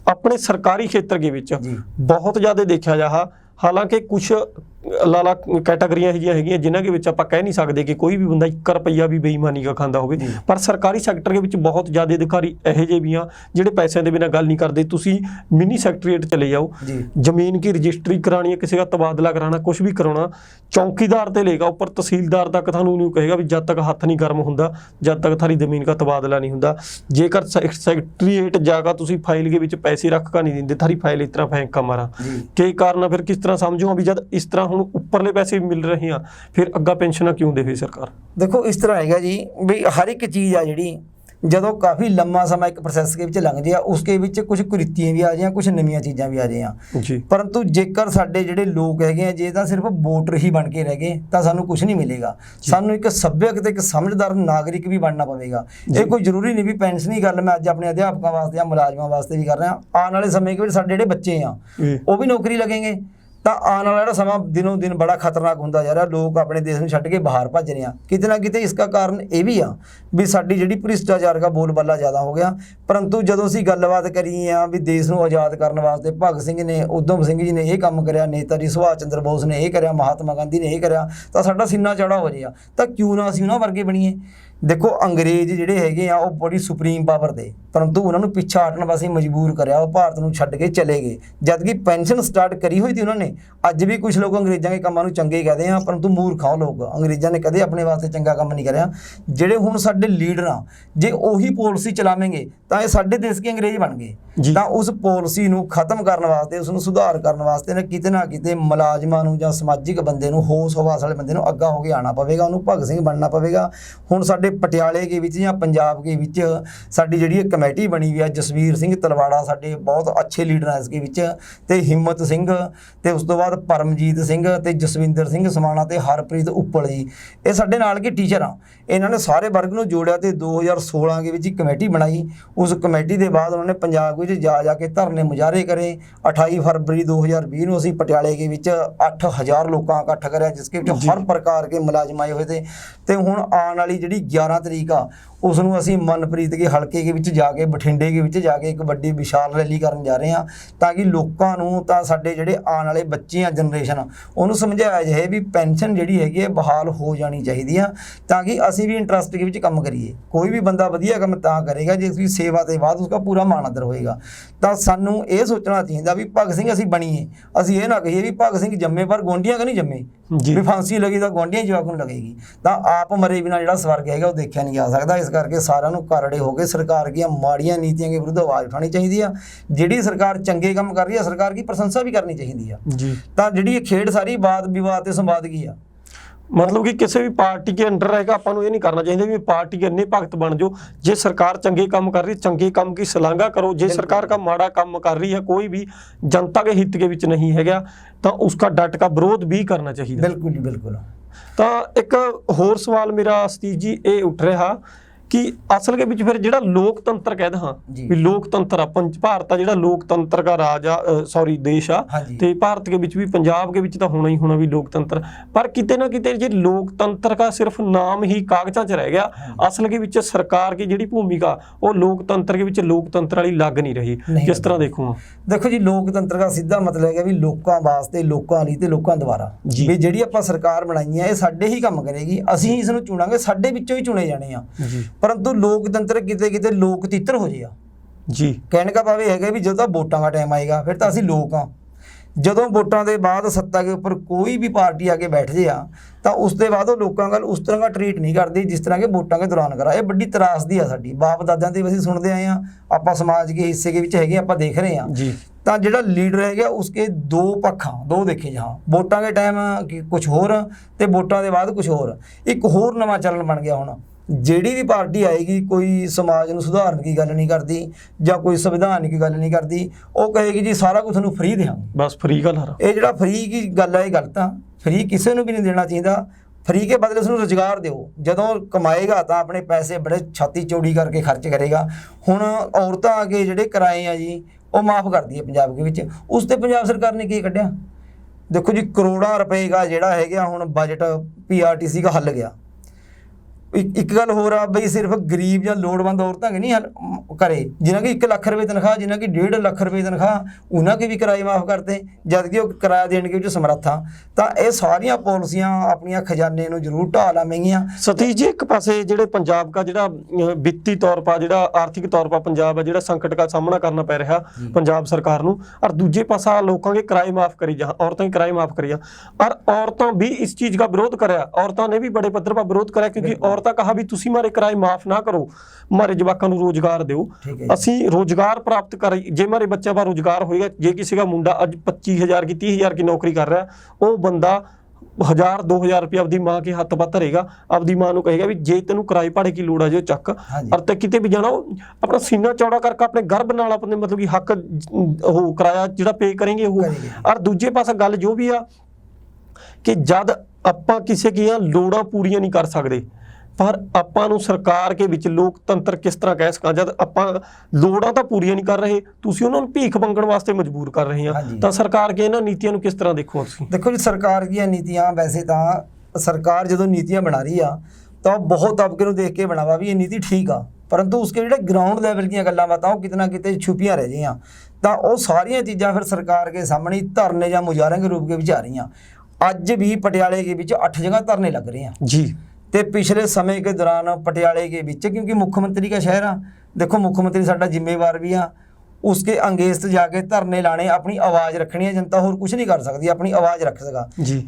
ਆਪਣੇ ਸਰਕਾਰੀ ਖੇਤਰ ਦੇ ਵਿੱਚ ਬਹੁਤ ਜ਼ਿਆਦਾ ਦੇਖਿਆ ਜਾ, ਹਾਲਾਂਕਿ ਕੁਛ ਲਾਲਾ ਕੈਟਾਗਰੀਆਂ ਇਹੋ ਜਿਹੀਆਂ ਹੈਗੀਆਂ ਜਿਨ੍ਹਾਂ ਦੇ ਵਿੱਚ ਆਪਾਂ ਕਹਿ ਨਹੀਂ ਸਕਦੇ ਕਿ ਕੋਈ ਵੀ ਬੰਦਾ 1 ਰੁਪਈਆ ਵੀ ਬੇਈਮਾਨੀ ਦਾ ਖਾਂਦਾ ਹੋਵੇ, ਪਰ ਸਰਕਾਰੀ ਸੈਕਟਰ ਦੇ ਵਿੱਚ ਬਹੁਤ ਜ਼ਿਆਦਾ ਅਧਿਕਾਰੀ ਇਹੋ ਜਿਹੇ ਵੀ ਆ ਜਿਹੜੇ ਪੈਸਿਆਂ ਦੇ ਬਿਨਾਂ ਗੱਲ ਨਹੀਂ ਕਰਦੇ। ਤੁਸੀਂ ਮਿਨੀ ਸੈਕਟਰੀਏਟ ਚਲੇ ਜਾਓ, ਜ਼ਮੀਨ ਕੀ ਰਜਿਸਟਰੀ ਕਰਾਣੀ ਹੈ, ਕਿਸੇ ਦਾ ਤਬਾਦਲਾ ਕਰਾਉਣਾ, ਕੁਝ ਵੀ ਕਰਾਉਣਾ, ਚੌਂਕੀਦਾਰ ਤੇ ਲੇਗਾ ਉੱਪਰ ਤਹਿਸੀਲਦਾਰ ਤੱਕ ਤੁਹਾਨੂੰ ਨਹੀਂ ਕਹੇਗਾ ਵੀ ਜਦ ਤੱਕ ਹੱਥ ਨਹੀਂ ਗਰਮ ਹੁੰਦਾ ਜਦ ਤੱਕ ਤੁਹਾਡੀ ਜ਼ਮੀਨ ਦਾ ਤਬਾਦਲਾ ਨਹੀਂ ਹੁੰਦਾ। ਜੇਕਰ ਸੈਕਟਰੀਏਟ ਜਾਗਾ ਤੁਸੀਂ ਫਾਈਲ ਦੇ ਵਿੱਚ ਪੈਸੇ ਰੱਖ ਕੇ ਨਹੀਂ ਦਿੰਦੇ, ਤੁਹਾਡੀ ਫਾਈਲ ਇਸ ਤਰ੍ਹਾਂ ਫੈਂਕਾ ਮਾਰਾ ਕੀ ਕਾਰਨ, ਫਿਰ ਕਿਸ ਤਰ੍ਹਾਂ ਸਮਝੋ ਵੀ ਜਦ ਇਸ ਤਰ੍ਹਾਂ ਹੁਣ ਉੱਪਰਲੇ ਪੈਸੇ ਮਿਲ ਰਹੇ ਆ ਫਿਰ ਅੱਗਾ ਪੈਨਸ਼ਨਾਂ ਕਿਉਂ ਦੇਵੇ ਸਰਕਾਰ? ਦੇਖੋ ਇਸ ਤਰ੍ਹਾਂ ਹੈਗਾ ਜੀ ਵੀ ਹਰ ਇੱਕ ਚੀਜ਼ ਆ ਜਿਹੜੀ ਜਦੋਂ ਕਾਫੀ ਲੰਮਾ ਸਮਾਂ ਇੱਕ ਪ੍ਰੋਸੈਸ ਦੇ ਵਿੱਚ ਲੰਘ ਜਾਏ ਉਸਕੇ ਵਿੱਚ ਕੁਝ ਕੁਰੀਤੀਆਂ ਵੀ ਆ ਜਾਈਆਂ, ਕੁਝ ਨਵੀਆਂ ਚੀਜ਼ਾਂ ਵੀ ਆ ਜਾਈਆਂ ਜੀ। ਪਰੰਤੂ ਜੇਕਰ ਸਾਡੇ ਜਿਹੜੇ ਲੋਕ ਹੈਗੇ ਆ ਜੇ ਤਾਂ ਸਿਰਫ ਵੋਟਰ ਹੀ ਬਣ ਕੇ ਰਹਿ ਗਏ ਤਾਂ ਸਾਨੂੰ ਕੁਝ ਨਹੀਂ ਮਿਲੇਗਾ। ਸਾਨੂੰ ਇੱਕ ਸੱਭਿਅਕ ਤੇ ਇੱਕ ਸਮਝਦਾਰ ਨਾਗਰਿਕ ਵੀ ਬਣਨਾ ਪਵੇਗਾ। ਇਹ ਕੋਈ ਜ਼ਰੂਰੀ ਨਹੀਂ ਵੀ ਪੈਨਸ਼ਨ ਦੀ ਗੱਲ ਮੈਂ ਅੱਜ ਆਪਣੇ ਅਧਿਆਪਕਾਂ ਵਾਸਤੇ ਜਾਂ ਮੁਲਾਜ਼ਮਾਂ ਵਾਸਤੇ ਵੀ ਕਰ ਰਿਹਾ। ਆਉਣ ਵਾਲੇ ਸਮੇਂ ਵਿੱਚ ਸਾਡੇ ਜਿਹੜੇ ਬੱਚੇ ਆ ਉਹ ਵੀ ਨੌਕਰੀ ਲੱਗेंगे ਤਾਂ ਆਉਣ ਵਾਲਾ ਜਿਹੜਾ ਸਮਾਂ ਦਿਨੋਂ ਦਿਨ ਬੜਾ ਖਤਰਨਾਕ ਹੁੰਦਾ ਜਾ ਰਿਹਾ। ਲੋਕ ਆਪਣੇ ਦੇਸ਼ ਨੂੰ ਛੱਡ ਕੇ ਬਾਹਰ ਭੱਜ ਰਹੇ ਆ। ਕਿਤੇ ਨਾ ਕਿਤੇ ਇਸका ਕਾਰਨ ਇਹ ਵੀ ਆ ਵੀ ਸਾਡੀ ਜਿਹੜੀ ਭ੍ਰਿਸ਼ਟਾਚਾਰ ਦਾ ਬੋਲਬਾਲਾ ਜ਼ਿਆਦਾ ਹੋ ਗਿਆ। ਪਰੰਤੂ ਜਦੋਂ ਅਸੀਂ ਗੱਲਬਾਤ ਕਰੀ ਆ ਵੀ ਦੇਸ਼ ਨੂੰ ਆਜ਼ਾਦ ਕਰਨ ਵਾਸਤੇ ਭਗਤ ਸਿੰਘ ਨੇ, ਊਧਮ ਸਿੰਘ ਜੀ ਨੇ ਇਹ ਕੰਮ ਕਰਿਆ, ਨੇਤਾ ਜੀ ਸੁਭਾਸ਼ ਚੰਦਰ ਬੋਸ ਨੇ ਇਹ ਕਰਿਆ, ਮਹਾਤਮਾ ਗਾਂਧੀ ਨੇ ਇਹ ਕਰਿਆ, ਤਾਂ ਸਾਡਾ ਸੀਨਾ ਚੌੜਾ ਹੋ ਜਾਏਗਾ। ਤਾਂ ਕਿਉਂ ਨਾ ਅਸੀਂ ਉਹਨਾਂ ਵਰਗੇ ਬਣੀਏ। ਦੇਖੋ ਅੰਗਰੇਜ਼ ਜਿਹੜੇ ਹੈਗੇ ਆ ਉਹ ਬੜੀ ਸੁਪਰੀਮ ਪਾਵਰ ਦੇ, ਪਰੰਤੂ ਉਹਨਾਂ ਨੂੰ ਪਿੱਛਾ ਹਟਣ ਵਾਸਤੇ ਮਜਬੂਰ ਕਰਿਆ, ਉਹ ਭਾਰਤ ਨੂੰ ਛੱਡ ਕੇ ਚਲੇ ਗਏ। ਜਦ ਕਿ ਪੈਨਸ਼ਨ ਸਟਾਰਟ ਕਰੀ ਹੋਈ ਸੀ ਉਹਨਾਂ ਨੇ। ਅੱਜ ਵੀ ਕੁਝ ਲੋਕ ਅੰਗਰੇਜ਼ਾਂ ਦੇ ਕੰਮਾਂ ਨੂੰ ਚੰਗੇ ਕਹਦੇ ਆ, ਪਰੰਤੂ ਮੂਰਖ ਆ ਲੋਕ। ਅੰਗਰੇਜ਼ਾਂ ਨੇ ਕਦੇ ਆਪਣੇ ਵਾਸਤੇ ਚੰਗਾ ਕੰਮ ਨਹੀਂ ਕਰਿਆ। ਜਿਹੜੇ ਹੁਣ ਸਾਡੇ ਲੀਡਰ ਆ ਜੇ ਉਹੀ ਪਾਲਿਸੀ ਚਲਾਵੇਂਗੇ ਤਾਂ ਇਹ ਸਾਡੇ ਦੇਸ਼ ਕੇ ਅੰਗਰੇਜ਼ ਬਣ ਗਏ। ਤਾਂ ਉਸ ਪਾਲਿਸੀ ਨੂੰ ਖਤਮ ਕਰਨ ਵਾਸਤੇ, ਉਸ ਨੂੰ ਸੁਧਾਰ ਕਰਨ ਵਾਸਤੇ ਨਾ ਕਿਤੇ ਮੁਲਾਜ਼ਮਾਂ ਨੂੰ ਜਾਂ ਸਮਾਜਿਕ ਬੰਦੇ ਨੂੰ, ਹੋਸ਼ ਹਵਾਸ ਵਾਲੇ ਬੰਦੇ ਨੂੰ ਅੱਗਾ ਹੋ ਕੇ ਆਉਣਾ ਪਵੇਗਾ, ਉਹਨੂੰ ਭਗਤ ਸਿੰਘ ਬਣਨਾ ਪਵੇਗਾ। ਹੁਣ ਸਾਡੇ ਪਟਿਆਲੇ ਦੇ ਵਿੱਚ ਜਾਂ ਪੰਜਾਬ ਦੇ ਵਿੱਚ ਸਾਡੀ ਜਿਹੜੀ ਇੱਕ ਕਮੇਟੀ ਬਣੀ ਹੋਈ ਆ, ਜਸਵੀਰ ਸਿੰਘ ਤਲਵਾੜਾ ਸਾਡੇ ਬਹੁਤ ਅੱਛੇ ਲੀਡਰ ਆ ਇਸਕੇ ਵਿੱਚ, ਤੇ ਹਿੰਮਤ ਸਿੰਘ, ਤੇ ਉਸ ਤੋਂ ਬਾਅਦ ਪਰਮਜੀਤ ਸਿੰਘ ਤੇ ਜਸਵਿੰਦਰ ਸਿੰਘ ਸਮਾਣਾ ਤੇ ਹਰਪ੍ਰੀਤ ਉੱਪਲ ਜੀ, ਇਹ ਸਾਡੇ ਨਾਲ ਕੇ ਟੀਚਰ ਆ। ਇਹਨਾਂ ਨੇ ਸਾਰੇ ਵਰਗ ਨੂੰ ਜੋੜਿਆ ਤੇ 2016 ਦੇ ਵਿੱਚ ਇੱਕ ਕਮੇਟੀ ਬਣਾਈ। ਉਸ ਕਮੇਟੀ ਦੇ ਬਾਅਦ ਉਹਨਾਂ ਨੇ ਪੰਜਾਬ ਵਿੱਚ ਜਾ ਕੇ ਧਰਨੇ ਮੁਜ਼ਾਹਰੇ ਕਰੇ। 28 फरवरी 2020 ਨੂੰ ਅਸੀਂ ਪਟਿਆਲੇ ਦੇ ਵਿੱਚ 8000 ਲੋਕਾਂ ਇਕੱਠ ਕਰਿਆ, ਜਿਸ ਦੇ ਵਿੱਚ ਹਰ ਪ੍ਰਕਾਰ ਕੇ ਮੁਲਾਜ਼ਮ ਆਏ ਹੋਏ ਤੇ ਹੁਣ ਆਉਣ ਵਾਲੀ ਜਿਹੜੀ 11 ਤਰੀਕ ਆ ਉਸ ਨੂੰ ਅਸੀਂ ਮਨਪ੍ਰੀਤ ਦੇ ਹਲਕੇ ਦੇ ਵਿੱਚ ਜਾ ਕੇ, ਬਠਿੰਡੇ ਦੇ ਵਿੱਚ ਜਾ ਕੇ ਇੱਕ ਵੱਡੀ ਵਿਸ਼ਾਲ ਰੈਲੀ ਕਰਨ ਜਾ ਰਹੇ ਹਾਂ, ਤਾਂ ਕਿ ਲੋਕਾਂ ਨੂੰ, ਤਾਂ ਸਾਡੇ ਜਿਹੜੇ ਆਉਣ ਵਾਲੇ ਬੱਚੇ ਆ, ਜਨਰੇਸ਼ਨ, ਉਹਨੂੰ ਸਮਝਾਇਆ ਜਾਏ ਵੀ ਪੈਨਸ਼ਨ ਜਿਹੜੀ ਹੈਗੀ ਹੈ ਬਹਾਲ ਹੋ ਜਾਣੀ ਚਾਹੀਦੀ ਆ, ਤਾਂ ਕਿ ਅਸੀਂ ਵੀ ਇੰਟਰਸਟ ਦੇ ਵਿੱਚ ਕੰਮ ਕਰੀਏ। ਕੋਈ ਵੀ ਬੰਦਾ ਵਧੀਆ ਕੰਮ ਤਾਂ ਕਰੇਗਾ ਜੇ ਉਸਦੀ ਸੇਵਾ ਤੋਂ ਬਾਅਦ ਉਸਦਾ ਪੂਰਾ ਮਾਣ ਆਦਰ ਹੋਏਗਾ। ਤਾਂ ਸਾਨੂੰ ਇਹ ਸੋਚਣਾ ਚਾਹੀਦਾ ਵੀ ਭਗਤ ਸਿੰਘ ਅਸੀਂ ਬਣੀਏ, ਅਸੀਂ ਇਹ ਨਾ ਕਹੀਏ ਵੀ ਭਗਤ ਸਿੰਘ ਜੰਮੇ ਪਰ ਗੋਂਡੀਆਂ ਕਿ ਨਹੀਂ ਜੰਮੇ, ਵੀ ਫਾਂਸੀ ਲੱਗੀ ਤਾਂ ਗੋਂਡੀਆਂ ਜਵਾਕ ਨੂੰ ਲੱਗੇਗੀ। ਤਾਂ ਆਪ ਮਰੇ ਬਿਨਾਂ ਜਿਹੜਾ ਸਵਰਗ ਹੈਗਾ ਉਹ ਦੇਖਿਆ ਨਹੀਂ ਜਾ ਸਕਦਾ। ਇਸ ਕਰਕੇ ਸਾਰਿਆਂ ਨੂੰ ਕਰੜੇ ਹੋ ਕੇ ਸਰਕਾਰ ਦੀਆਂ ਮਾੜੀਆਂ ਨੀਤੀਆਂ ਦੇ ਵਿਰੁੱਧ ਆਵਾਜ਼ ਉਠਾਉਣੀ ਚਾਹੀਦੀ ਆ। ਜਿਹੜੀ ਸਰਕਾਰ ਚੰਗੇ ਕੰਮ ਕਰ ਰਹੀ ਆ, ਸਰਕਾਰ ਦੀ ਪ੍ਰਸ਼ੰਸਾ ਵੀ ਕਰਨੀ ਚਾਹੀਦੀ ਆ ਜੀ। ਤਾਂ ਜਿਹੜੀ ਇਹ ਖੇਡ ਸਾਰੀ ਵਾਦ ਵਿਵਾਦ ਤੇ ਸੰਵਾਦ ਕੀ ਆ, मतलब कि किसी भी पार्टी के अंडर रहेगा, अपन ये नहीं करना चाहिए भी पार्टी के अन्य भगत बन जाओ। जे सरकार चंगे काम कर रही, चंगे काम की सलांघा करो। जे सरकार का माड़ा काम कर रही है, कोई भी जनता के हित के विच नहीं है, तो उसका डट का विरोध भी करना चाहिए। बिल्कुल जी बिल्कुल। तो एक होर सवाल मेरा सतीश जी ये उठ रहा कि असल के ਵਿੱਚ ਫਿਰ ਜਿਹੜਾ ਲੋਕਤੰਤਰ ਕਹਿੰਦਾ ਹਾਂ ਵੀ ਲੋਕਤੰਤਰ ਆ ਭਾਰਤ ਆ ਜਿਹੜਾ ਲੋਕਤੰਤਰ ਦਾ ਰਾਜ ਆ ਸੌਰੀ ਦੇਸ਼ ਆ ਤੇ ਭਾਰਤ ਦੇ ਵਿੱਚ ਵੀ ਪੰਜਾਬ ਦੇ ਵਿੱਚ ਤਾਂ ਹੋਣਾ ਹੀ ਹੋਣਾ ਵੀ ਲੋਕਤੰਤਰ ਪਰ ਕਿਤੇ ਨਾ ਕਿਤੇ ਜੇ ਲੋਕਤੰਤਰ ਦਾ ਸਿਰਫ ਨਾਮ ਹੀ ਕਾਗਜ਼ਾਂ 'ਚ ਰਹਿ ਗਿਆ ਅਸਲ ਦੇ ਵਿੱਚ ਸਰਕਾਰ ਦੀ ਜਿਹੜੀ ਭੂਮਿਕਾ ਉਹ ਲੋਕਤੰਤਰ ਦੇ ਵਿੱਚ ਲੋਕਤੰਤਰ ਵਾਲੀ ਲੱਗ ਨਹੀਂ ਰਹੀ ਕਿਸ ਤਰ੍ਹਾਂ ਦੇਖੋ ਜੀ ਲੋਕਤੰਤਰ ਦਾ ਸਿੱਧਾ ਮਤਲਬ ਹੈਗਾ ਵੀ ਲੋਕਾਂ ਵਾਸਤੇ ਲੋਕਾਂ ਲਈ ਤੇ ਲੋਕਾਂ ਦੁਆਰਾ ਵੀ ਜਿਹੜੀ ਆਪਾਂ ਸਰਕਾਰ ਬਣਾਈ ਹੈ ਇਹ ਸਾਡੇ ਹੀ ਕੰਮ ਕਰੇਗੀ ਅਸੀਂ ਇਸ ਨੂੰ ਚੁਣਾਂਗੇ ਸਾਡੇ ਵਿੱਚੋਂ ਹੀ ਚੁਣੇ ਜਾਣੇ ਆ परंतु लोकतंत्र किते किते लोक तित्र हो जाएगा जी कहने का भाव है भी जो वोटां का टाइम आएगा फिर तो असीं लोक हाँ ਜਦੋਂ ਵੋਟਾਂ ਦੇ ਬਾਅਦ ਸੱਤਾ ਦੇ ਉੱਪਰ ਕੋਈ ਵੀ ਪਾਰਟੀ ਆ ਕੇ ਬੈਠ ਜੇ ਆ ਤਾਂ ਉਸ ਦੇ ਬਾਅਦ ਉਹ ਲੋਕਾਂ ਨਾਲ ਉਸ ਤਰ੍ਹਾਂ ਦਾ ਟਰੀਟ ਨਹੀਂ ਕਰਦੀ ਜਿਸ ਤਰ੍ਹਾਂ ਕਿ ਵੋਟਾਂ ਦੇ ਦੌਰਾਨ ਕਰਾ। ਇਹ ਵੱਡੀ ਤਰਾਸਦੀ ਆ ਸਾਡੀ ਬਾਪ ਦਾਦਿਆਂ ਦੇ ਅਸੀਂ ਸੁਣਦੇ ਆਏ ਆ ਆਪਾਂ ਸਮਾਜ ਦੇ ਹਿੱਸੇ ਦੇ ਵਿੱਚ ਹੈਗੇ ਆਪਾਂ ਦੇਖ ਰਹੇ ਆ ਤਾਂ ਜਿਹੜਾ ਲੀਡਰ ਹੈਗਾ ਉਸਕੇ ਦੋ ਪੱਖਾਂ ਦੋ ਦੇਖੇ ਜਹਾਂ ਵੋਟਾਂ ਦੇ ਟਾਈਮ ਕੁਝ ਹੋਰ ਤੇ ਵੋਟਾਂ ਦੇ ਬਾਅਦ ਕੁਝ ਹੋਰ। ਇੱਕ ਹੋਰ ਨਵਾਂ ਚੱਲਣ ਬਣ ਗਿਆ ਹੁਣ ਜਿਹੜੀ ਵੀ ਪਾਰਟੀ ਆਏਗੀ ਕੋਈ ਸਮਾਜ ਨੂੰ ਸੁਧਾਰਨ ਦੀ ਗੱਲ ਨਹੀਂ ਕਰਦੀ ਜਾਂ ਕੋਈ ਸੰਵਿਧਾਨ ਦੀ ਗੱਲ ਨਹੀਂ ਕਰਦੀ ਉਹ ਕਹੇਗੀ ਜੀ ਸਾਰਾ ਕੁਝ ਤੁਹਾਨੂੰ ਫ੍ਰੀ ਦੇਵਾਂਗੇ ਬਸ ਫ੍ਰੀ ਗੱਲ ਹਰ ਇਹ ਜਿਹੜਾ ਫ੍ਰੀ ਦੀ ਗੱਲ ਹੈ ਇਹ ਗਲਤ ਆ। ਫ੍ਰੀ ਕਿਸੇ ਨੂੰ ਵੀ ਨਹੀਂ ਦੇਣਾ ਚਾਹੀਦਾ। फ्री के बदले उसनूं रोजगार दो जदों कमाएगा तो अपने पैसे बड़े छाती चौड़ी करके खर्च करेगा। हुण औरतां अगे जिहड़े किराए आ जी वो माफ़ कर दी है पंजाब के विच उस ते पंजाब सरकार ने की कढ़िया देखो जी करोड़ां रुपए का जिहड़ा है हुण बजट PRTC का हल गया। एक गल होर आ बई सिर्फ गरीब या लोड़वंद औरतां के नहीं हल करे जिन्हां की 1 लाख रुपए तनख्वाह जिन्हां की 1.5 लाख रुपए तनख्वाह उन्हां के भी किराए माफ़ करते जबकि वो किराया देने के समर्थ हाँ। तो ये सारिया पॉलिसियां अपनिया खजाने नूं जरूर ढा लावेंगियां। सतीश जी एक पासे जिहड़े पंजाब का जिहड़ा वित्ती तौर पर जिहड़ा आर्थिक तौर पर पंजाब है जिहड़ा संकट का सामना करना पै रहा पंजाब सरकार नूं और दूजे पासा लोगों के किराए माफ़ करी जा औरतों के किराए माफ़ करी जा और औरतों भी इस चीज़ का विरोध कराया। औरतों ने भी बड़े पद्धर पर विरोध कराया क्योंकि औरत कहा भी तुसी मारे किराए माफ ना करो मारे जवाकां नूं रोजगार दिओ असीं रोजगार प्राप्त कर जे मारे बच्चा बा रोजगार होएगा जे किसी का मुंडा अज 25,000 की 30,000 की नौकरी कर रहा वो बंदा 1,000-2,000 रुपया अपनी माँ के हथ पा धरेगा अपनी माँ नूं कहेगा भी जे तेनू किराए भाड़े की लोड़ है जो चक और ते किते भी जाना अपना सीना चौड़ा करके अपने गर्भ नाल अपने मतलब कि हक हो किराया जिहड़ा पे करेंगे वो और दूजे पासे गल जो भी आ कि जद आपां किसी ਦੀਆਂ ਲੋੜਾਂ ਪੂਰੀਆਂ ਨਹੀਂ ਕਰ ਸਕਦੇ पर ਆਪਾਂ ਨੂੰ ਸਰਕਾਰ के ਵਿੱਚ ਲੋਕਤੰਤਰ ਕਿਸ ਤਰ੍ਹਾਂ ਕਹਿ ਸਕਾਂ ਜਦ ਆਪਾਂ ਲੋੜਾਂ ਤਾਂ ਪੂਰੀਆਂ ਨਹੀਂ ਕਰ ਰਹੇ ਤੁਸੀਂ ਉਹਨਾਂ ਨੂੰ ਭੀਖ ਮੰਗਣ ਵਾਸਤੇ ਮਜਬੂਰ ਕਰ ਰਹੇ ਆ ਤਾਂ ਸਰਕਾਰ ਕੇ ਇਹਨਾਂ ਨੀਤੀਆਂ ਨੂੰ ਕਿਸ ਤਰ੍ਹਾਂ ਦੇਖੋ ਤੁਸੀਂ। देखो जी सरकार ਦੀਆਂ ਨੀਤੀਆਂ वैसे ਤਾਂ सरकार ਜਦੋਂ ਨੀਤੀਆਂ ਬਣਾ ਰਹੀ ਆ ਤਾਂ ਬਹੁਤ ਤਬਕੇ ਨੂੰ ਦੇਖ ਕੇ ਬਣਾਵਾ ਵੀ ਇਹ ਨੀਤੀ ਠੀਕ ਆ परंतु उसके ਜਿਹੜੇ ग्राउंड ਲੈਵਲ ਦੀਆਂ ਗੱਲਾਂ ਬਾਤਾਂ ਉਹ ਕਿਤੇ ਨਾ ਕਿਤੇ ਛੁਪੀਆਂ ਰਹਿ ਗਈਆਂ ਤਾਂ ਉਹ ਸਾਰੀਆਂ ਚੀਜ਼ਾਂ ਫਿਰ ਸਰਕਾਰ के ਸਾਹਮਣੇ ਧਰਨੇ ਜਾਂ ਮੁਜ਼ਾਹਰੇ ਦੇ ਰੂਪ ਦੇ ਵਿੱਚ ਆ ਰਹੀਆਂ। ਅੱਜ ਵੀ ਪਟਿਆਲੇ ਦੇ ਵਿੱਚ 8 ਜਗ੍ਹਾ ਧਰਨੇ ਲੱਗ ਰਹੇ ਆ जी ਤੇ ਪਿਛਲੇ ਸਮੇਂ के दौरान पटियाले के ਵਿੱਚ क्योंकि मुख्यमंत्री का शहर आ देखो मुख्यमंत्री साडा जिम्मेवार भी आ उसके अंगेस्त जाके धरने लाने अपनी आवाज़ रखनी है जनता होर कुछ नहीं कर सकती अपनी आवाज़ रख सका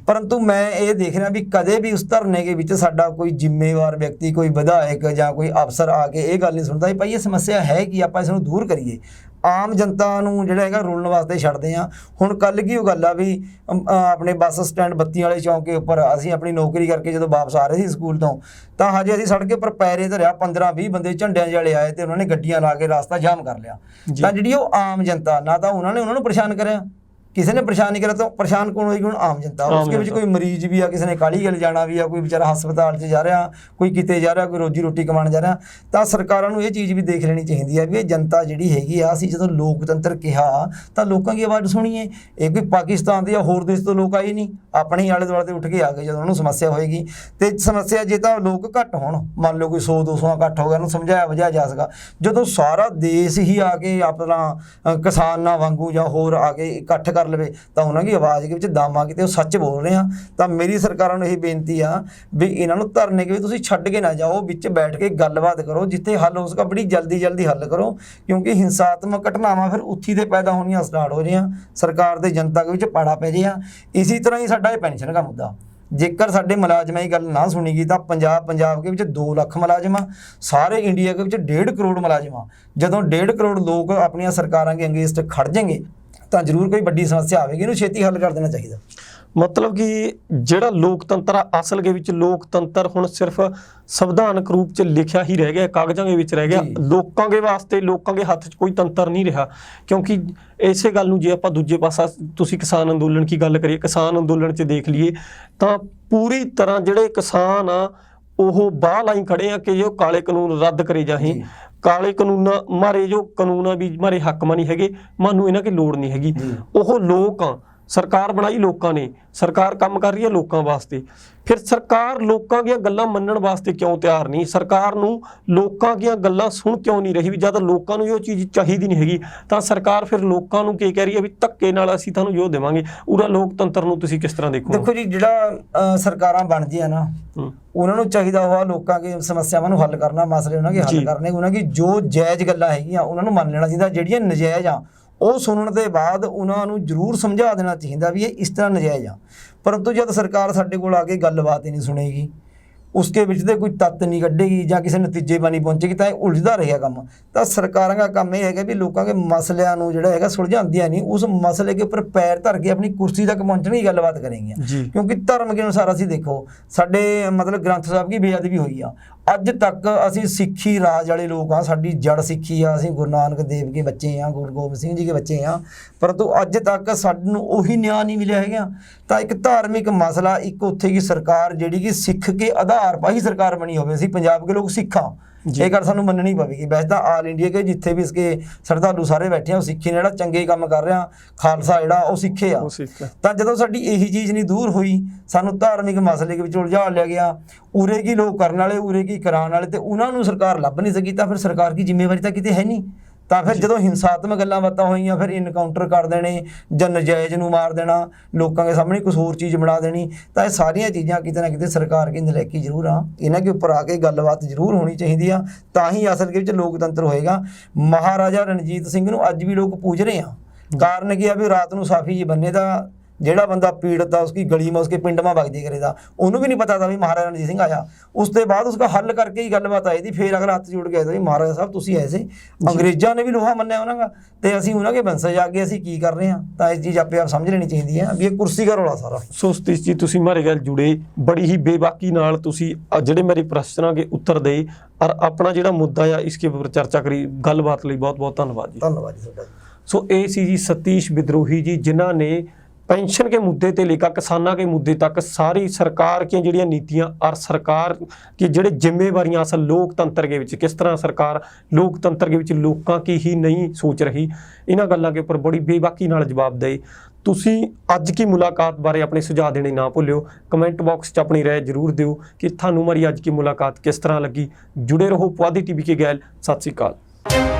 परंतु मैं ये देख रहा भी कदे भी उस धरने के विच साडा कोई जिम्मेवार व्यक्ति कोई विधायक या कोई अफसर आके ये गल नहीं सुनता भाई ये समस्या है कि आप इसनूं दूर करिए। आम जनता नूं जिहड़ा हैगा रुलण वास्ते छड्डदे आ। हुण कल की गल आ भी अपने बस स्टैंड बत्ती वाले चौक के उपर असीं अपनी नौकरी करके जदों वापस आ रहे सी स्कूल तो हजे असीं सड़क पर पैरे धरिया 15-20 बंदे झंडियां वाले आए तो उन्होंने गड्डियां ला के रास्ता जाम कर लिया। तां जिहड़ी ओह आम जनता ना तां उन्होंने उन्हां नूं परेशान करिया किसी ने परेशान नहीं करा तो परेशान कौन होगी? आम जनता। उसके ਵਿੱਚ कोई मरीज भी आ, किसी ने काली गल जाना भी आ, कोई बेचारा ਹਸਪਤਾਲ 'ਚ ਜਾ ਰਿਹਾ, ਕੋਈ ਕਿਤੇ ਜਾ ਰਿਹਾ, ਕੋਈ ਰੋਜੀ ਰੋਟੀ ਕਮਾਉਣ ਜਾ ਰਿਹਾ। ਤਾਂ ਸਰਕਾਰਾਂ ਨੂੰ ਇਹ ਚੀਜ਼ ਵੀ ਦੇਖ ਲੈਣੀ ਚਾਹੀਦੀ ਹੈ ਵੀ ਇਹ ਜਨਤਾ ਜਿਹੜੀ ਹੈਗੀ ਆ, ਅਸੀਂ ਜਦੋਂ ਲੋਕਤੰਤਰ ਕਿਹਾ ਤਾਂ ਲੋਕਾਂ ਦੀ ਆਵਾਜ਼ ਸੁਣੀਏ। ਇਹ ਕੋਈ ਪਾਕਿਸਤਾਨ ਦੇ ਜਾਂ ਹੋਰ ਦੇਸ਼ ਤੋਂ ਲੋਕ ਆਏ ਨਹੀਂ, ਆਪਣੇ ਹੀ ਆਲੇ ਦੁਆਲੇ ਤੇ ਉੱਠ ਕੇ ਆ ਗਏ ਜਦੋਂ ਉਹਨੂੰ ਸਮੱਸਿਆ ਹੋਏਗੀ। ਤੇ ਸਮੱਸਿਆ ਜੇ ਤਾਂ ਲੋਕ ਘੱਟ ਹੋਣ, ਮੰਨ ਲਓ ਕੋਈ 100-200 ਇਕੱਠ ਹੋ ਗਿਆ, ਉਹਨੂੰ ਸਮਝਾਇਆ ਬੁਝਾਇਆ ਜਾ ਸਕਾ। ਜਦੋਂ ਸਾਰਾ ਦੇਸ਼ ਹੀ ਆ ਕੇ ਆਪਣਾ ਕਿਸਾਨਾਂ ਵਾਂਗੂ ਜਾਂ ਹੋਰ ਆ ਕੇ ਇਕੱਠ ਕਰ ਲਵੇ ਤਾਂ ਉਹਨਾਂ ਦੀ ਆਵਾਜ਼ ਦੇ ਵਿੱਚ ਦਮ ਆ ਕੇ ਤੇ ਉਹ ਸੱਚ ਬੋਲ ਰਹੇ ਆ। ਤਾਂ ਮੇਰੀ ਸਰਕਾਰਾਂ ਨੂੰ ਇਹ ਬੇਨਤੀ ਆ ਵੀ ਇਹਨਾਂ ਨੂੰ ਧਰਨੇ ਕੇ ਵੀ ਤੁਸੀਂ ਛੱਡ ਕੇ ਨਾ ਜਾਓ, ਵਿੱਚ ਬੈਠ ਕੇ ਗੱਲਬਾਤ ਕਰੋ, ਜਿੱਥੇ ਹੱਲ ਹੋ ਸਕਾ ਬੜੀ ਜਲਦੀ ਹੱਲ ਕਰੋ, ਕਿਉਂਕਿ ਹਿੰਸਾਤਮਕ ਘਟਨਾਵਾਂ ਫਿਰ ਉੱਥੀ ਦੇ ਪੈਦਾ ਹੋਣੀਆਂ ਸਟਾਰਟ ਹੋ ਰਹੀਆਂ, ਸਰਕਾਰ ਤੇ ਜਨਤਾ ਦੇ ਵਿੱਚ ਪਾੜਾ ਪੈ ਰਿਹਾ। ਇਸੇ ਤਰ੍ਹਾਂ ਹੀ ਸਾਡਾ ਇਹ ਪੈਨਸ਼ਨ ਦਾ ਮੁੱਦਾ, ਜੇਕਰ ਸਾਡੇ ਮੁਲਾਜ਼ਮਾਂ ਦੀ ਗੱਲ ਨਾ ਸੁਣੀਗੀ ਤਾਂ ਪੰਜਾਬ ਦੇ ਵਿੱਚ 2 ਲੱਖ ਮੁਲਾਜ਼ਮ ਆ, ਸਾਰੇ ਇੰਡੀਆ ਦੇ ਵਿੱਚ 1.5 ਕਰੋੜ ਮੁਲਾਜ਼ਮ ਆ। ਜਦੋਂ 1.5 ਕਰੋੜ ਲੋਕ ਆਪਣੀਆਂ ਸਰਕਾਰਾਂ ਦੇ ਅਗੇਂਸਟ ਖੜ ਜਾਣਗੇ ਤਾਂ ਜ਼ਰੂਰ ਕੋਈ ਵੱਡੀ ਸਮੱਸਿਆ ਆਵੇਗੀ, ਇਹਨੂੰ ਛੇਤੀ ਹੱਲ ਕਰ ਦੇਣਾ ਚਾਹੀਦਾ। ਮਤਲਬ ਕਿ ਜਿਹੜਾ ਲੋਕਤੰਤਰ ਆ ਅਸਲ ਦੇ ਵਿੱਚ ਲੋਕਤੰਤਰ ਹੁਣ ਸਿਰਫ ਸੰਵਿਧਾਨਕ ਰੂਪ 'ਚ ਲਿਖਿਆ ਹੀ ਰਹਿ ਗਿਆ, ਕਾਗਜ਼ਾਂ ਦੇ ਵਿੱਚ ਰਹਿ ਗਿਆ। ਲੋਕਾਂ ਦੇ ਵਾਸਤੇ ਲੋਕਾਂ ਦੇ ਹੱਥ 'ਚ ਕੋਈ ਤੰਤਰ ਨਹੀਂ ਰਿਹਾ, ਕਿਉਂਕਿ ਇਸੇ ਗੱਲ ਨੂੰ ਜੇ ਆਪਾਂ ਦੂਜੇ ਪਾਸਾ ਤੁਸੀਂ ਕਿਸਾਨ ਅੰਦੋਲਨ ਕੀ ਗੱਲ ਕਰੀਏ, ਕਿਸਾਨ ਅੰਦੋਲਨ 'ਚ ਦੇਖ ਲਈਏ ਤਾਂ ਪੂਰੀ ਤਰ੍ਹਾਂ ਜਿਹੜੇ ਕਿਸਾਨ ਆ ਉਹ ਬਾਹ ਲਾਈ ਖੜੇ ਆ ਕਿ ਜੋ ਕਾਲੇ ਕਾਨੂੰਨ ਰੱਦ ਕਰੇ ਜਾਹੇ, ਕਾਲੇ ਕਾਨੂੰਨਾਂ ਮਾਰੇ ਜੋ ਕਾਨੂੰਨ ਆ ਵੀ ਮਾਰੇ ਹੱਕ ਨਹੀਂ ਹੈਗੇ, ਮਾਨੂੰ ਇਹਨਾਂ ਦੀ ਲੋੜ ਨਹੀਂ ਹੈਗੀ। ਉਹ ਲੋਕ ਆ, ਸਰਕਾਰ ਬਣਾਈ ਲੋਕਾਂ ਨੇ, ਸਰਕਾਰ ਕੰਮ ਕਰ ਰਹੀ ਹੈ ਲੋਕਾਂ ਵਾਸਤੇ, ਫਿਰ ਸਰਕਾਰ ਲੋਕਾਂ ਦੀਆਂ ਗੱਲਾਂ ਮੰਨਣ ਵਾਸਤੇ ਕਿਉਂ ਤਿਆਰ ਨਹੀਂ? ਸਰਕਾਰ ਨੂੰ ਲੋਕਾਂ ਦੀਆਂ ਗੱਲਾਂ ਸੁਣ ਕਿਉਂ ਨਹੀਂ ਰਹੀ? ਵੀ ਜਦ ਲੋਕਾਂ ਨੂੰ ਇਹ ਚੀਜ਼ ਚਾਹੀਦੀ ਨਹੀਂ ਹੈਗੀ ਤਾਂ ਸਰਕਾਰ ਫਿਰ ਲੋਕਾਂ ਨੂੰ ਕੀ ਕਹਿ ਰਹੀ ਹੈ ਵੀ ਧੱਕੇ ਨਾਲ ਅਸੀਂ ਤੁਹਾਨੂੰ ਜੋ ਦੇਵਾਂਗੇ। ਉਹਦਾ ਲੋਕਤੰਤਰ ਨੂੰ ਤੁਸੀਂ ਕਿਸ ਤਰ੍ਹਾਂ ਦੇਖੋ? ਦੇਖੋ ਜੀ, ਜਿਹੜਾ ਸਰਕਾਰਾਂ ਬਣਦੀਆਂ ਨਾ ਉਹਨਾਂ ਨੂੰ ਚਾਹੀਦਾ ਹੋਆ ਲੋਕਾਂ ਦੀ ਸਮੱਸਿਆਵਾਂ ਨੂੰ ਹੱਲ ਕਰਨਾ, ਮਸਲੇ ਉਹਨਾਂ ਦੇ ਹੱਲ ਕਰਨੇ, ਉਹਨਾਂ ਦੀ ਜੋ ਜਾਇਜ਼ ਗੱਲਾਂ ਹੈਗੀਆਂ ਉਹਨਾਂ ਨੂੰ ਮੰਨ ਲੈਣਾ ਚਾਹੀਦਾ, ਜਿਹੜੀਆਂ ਨਜਾਇਜ਼ ਆ ਉਹ ਸੁਣਨ ਦੇ ਬਾਅਦ ਉਹਨਾਂ ਨੂੰ ਜ਼ਰੂਰ ਸਮਝਾ ਦੇਣਾ ਚਾਹੀਦਾ ਵੀ ਇਹ ਇਸ ਤਰ੍ਹਾਂ ਨਜਾਇਜ਼ ਆ। ਪਰੰਤੂ ਜਦ ਸਰਕਾਰ ਸਾਡੇ ਕੋਲ ਆ ਕੇ ਗੱਲਬਾਤ ਹੀ ਨਹੀਂ ਸੁਣੇਗੀ, ਉਸਕੇ ਵਿੱਚ ਦੇ ਕੋਈ ਤੱਤ ਨਹੀਂ ਕੱਢੇਗੀ ਜਾਂ ਕਿਸੇ ਨਤੀਜੇ ਪਰ ਨਹੀਂ ਪਹੁੰਚੇਗੀ ਤਾਂ ਇਹ ਉਲਝਦਾ ਰਹੇਗਾ ਕੰਮ। ਤਾਂ ਸਰਕਾਰਾਂ ਦਾ ਕੰਮ ਇਹ ਹੈਗਾ ਵੀ ਲੋਕਾਂ ਦੇ ਮਸਲਿਆਂ ਨੂੰ ਜਿਹੜਾ ਹੈਗਾ ਸੁਲਝਾਉਂਦੀਆਂ ਨਹੀਂ, ਉਸ ਮਸਲੇ ਦੇ ਉੱਪਰ ਪੈਰ ਧਰ ਕੇ ਆਪਣੀ ਕੁਰਸੀ ਤੱਕ ਪਹੁੰਚਣ ਦੀ ਗੱਲਬਾਤ ਕਰੇਗੀਆਂ। ਕਿਉਂਕਿ ਧਰਮ ਦੇ ਅਨੁਸਾਰ ਅਸੀਂ ਦੇਖੋ ਸਾਡੇ ਮਤਲਬ ਗ੍ਰੰਥ ਸਾਹਿਬ ਦੀ ਬੇਅਦਬੀ ਹੋਈ ਆ, ਅੱਜ ਤੱਕ ਅਸੀਂ ਸਿੱਖੀ ਰਾਜ ਵਾਲੇ ਲੋਕ ਆ, ਸਾਡੀ ਜੜ ਸਿੱਖੀ ਆ, ਅਸੀਂ ਗੁਰੂ ਨਾਨਕ ਦੇਵ ਕੇ ਬੱਚੇ ਆ, ਗੁਰੂ ਗੋਬਿੰਦ ਸਿੰਘ ਜੀ ਦੇ ਬੱਚੇ ਆ, ਪਰੰਤੂ ਅੱਜ ਤੱਕ ਸਾਨੂੰ ਉਹੀ ਨਿਆਂ ਨਹੀਂ ਮਿਲਿਆ ਹੈਗਾ। ਤਾਂ ਇੱਕ ਧਾਰਮਿਕ ਮਸਲਾ, ਇੱਕ ਉੱਥੇ ਦੀ ਸਰਕਾਰ ਜਿਹੜੀ ਕਿ ਸਿੱਖ ਕੇ ਆਧਾਰ ਪਾਈ ਸਰਕਾਰ ਬਣੀ ਹੋਵੇ, ਅਸੀਂ ਪੰਜਾਬ ਦੇ ਲੋਕ ਸਿੱਖਾਂ, ਇਹ ਗੱਲ ਸਾਨੂੰ ਮੰਨਣੀ ਪਵੇਗੀ। ਵੈਸੇ ਤਾਂ ਆਲ ਇੰਡੀਆ ਕੇ ਜਿੱਥੇ ਵੀ ਇਸਕੇ ਸ਼ਰਧਾਲੂ ਸਾਰੇ ਬੈਠੇ ਆ ਉਹ ਸਿੱਖੀ ਨੇ ਜਿਹੜਾ ਚੰਗੇ ਕੰਮ ਕਰ ਰਿਹਾ, ਖਾਲਸਾ ਜਿਹੜਾ ਉਹ ਸਿੱਖੇ ਆ। ਤਾਂ ਜਦੋਂ ਸਾਡੀ ਇਹੀ ਚੀਜ਼ ਨਹੀਂ ਦੂਰ ਹੋਈ, ਸਾਨੂੰ ਧਾਰਮਿਕ ਮਸਲੇ ਦੇ ਵਿੱਚ ਉਲਝਾ ਲਿਆ ਗਿਆ, ਉਰੇ ਕੀ ਲੋਕ ਕਰਨ ਵਾਲੇ, ਉਰੇ ਕੀ ਕਰਾਉਣ ਵਾਲੇ, ਤੇ ਉਹਨਾਂ ਨੂੰ ਸਰਕਾਰ ਲੱਭ ਨਹੀਂ ਸਕੀ, ਤਾਂ ਫਿਰ ਸਰਕਾਰ ਦੀ ਜ਼ਿੰਮੇਵਾਰੀ ਤਾਂ ਕਿਤੇ ਹੈ ਨਹੀਂ। ਤਾਂ ਫਿਰ ਜਦੋਂ ਹਿੰਸਾਤਮਕ ਗੱਲਾਂ ਬਾਤਾਂ ਹੋਈਆਂ, ਫਿਰ ਇਨਕਾਊਂਟਰ ਕਰ ਦੇਣੇ ਜਾਂ ਨਜਾਇਜ਼ ਨੂੰ ਮਾਰ ਦੇਣਾ, ਲੋਕਾਂ ਦੇ ਸਾਹਮਣੇ ਕੁਛ ਹੋਰ ਚੀਜ਼ ਬਣਾ ਦੇਣੀ, ਤਾਂ ਇਹ ਸਾਰੀਆਂ ਚੀਜ਼ਾਂ ਕਿਤੇ ਨਾ ਕਿਤੇ ਸਰਕਾਰ ਦੀ ਨਲਾਇਕੀ ਜ਼ਰੂਰ ਆ। ਇਹਨਾਂ ਦੇ ਉੱਪਰ ਆ ਕੇ ਗੱਲਬਾਤ ਜ਼ਰੂਰ ਹੋਣੀ ਚਾਹੀਦੀ ਆ, ਤਾਂ ਹੀ ਅਸਲ ਦੇ ਵਿੱਚ ਲੋਕਤੰਤਰ ਹੋਏਗਾ। ਮਹਾਰਾਜਾ ਰਣਜੀਤ ਸਿੰਘ ਨੂੰ ਅੱਜ ਵੀ ਲੋਕ ਪੂਜ ਰਹੇ ਆ, ਕਾਰਨ ਕੀ ਆ ਵੀ ਰਾਤ ਨੂੰ ਸਾਫੀ ਜੀ ਬੰਨੇ ਦਾ ਜਿਹੜਾ ਬੰਦਾ ਪੀੜਤ ਆ ਉਸकी ਗਲੀ में उसके पिंड में वगदी करेगा, ਉਹਨੂੰ ਵੀ ਨਹੀਂ ਪਤਾ था भी महाराजा रणजीत सिंह आया। ਉਸ ਤੋਂ ਬਾਅਦ ਉਸका ਹੱਲ ਕਰਕੇ ਹੀ ਗੱਲਬਾਤ ਆਈ थी, ਫਿਰ ਅਗਰ ਹੱਥ ਜੋੜ ਕੇ ਆਇਆ ਵੀ ਮਹਾਰਾਜਾ ਸਾਹਿਬ ਤੁਸੀਂ ਐਸੇ, ਅੰਗਰੇਜ਼ਾਂ ਨੇ ਵੀ ਲੋਹਾ ਮੰਨਿਆ ਉਹਨਾਂ ਦਾ ਤੇ ਅਸੀਂ ਉਹਨਾਂ ਦੇ ਬੰਸਜ ਆ ਕੇ ਅਸੀਂ ਕੀ ਕਰ ਰਹੇ ਹਾਂ। ਤਾਂ ਇਹ ਚੀਜ਼ ਆਪੇ ਆਪ ਸਮਝ ਲੈਣੀ ਚਾਹੀਦੀ ਹੈ ਵੀ ਇਹ ਕੁਰਸੀ ਦਾ ਰੌਲਾ ਸਾਰਾ। ਸੋ ਸਤੀਸ਼ ਜੀ, ਤੁਸੀਂ ਮਾਰੇ ਗੱਲ ਜੁੜੇ ਬੜੀ ਹੀ ਬੇਬਾਕੀ ਨਾਲ ਤੁਸੀਂ ਜਿਹੜੇ ਮੇਰੇ ਪ੍ਰਸ਼ਨਾਂ ਦੇ ਉੱਤਰ ਦੇ ਔਰ ਆਪਣਾ ਜਿਹੜਾ ਮੁੱਦਾ ਆ ਇਸਕੇ ਉੱਪਰ ਚਰਚਾ ਕਰੀ, ਗੱਲਬਾਤ ਲਈ ਬਹੁਤ ਬਹੁਤ ਧੰਨਵਾਦ ਜੀ। ਧੰਨਵਾਦ ਜੀ ਤੁਹਾਡਾ। ਸੋ ਇਹ ਸੀ ਜੀ ਸਤੀਸ਼ ਵਿਦਰੋਹੀ ਜੀ, ਜਿਨ੍ਹਾਂ ਨੇ पेंशन के मुद्दे ते लेकर किसानों के मुद्दे तक सारी सरकार की जिहड़ियां नीतियां और सरकार की जिहड़े जिम्मेवारियां असल लोकतंत्र के विच किस तरह सरकार लोकतंत्र के विच लोकां की ही नहीं सोच रही, इन्हां गल्लां के उपर बड़ी बेबाकी नाल जवाब दे। तुसीं अज की मुलाकात बारे अपने सुझाव देने ना भुल्लिओ, कमेंट बॉक्स च अपनी राय जरूर दिओ कि थानूं हमारी अज की मुलाकात किस तरह लगी। जुड़े रहो पुआधी टीवी के गैल। सत श्री अकाल।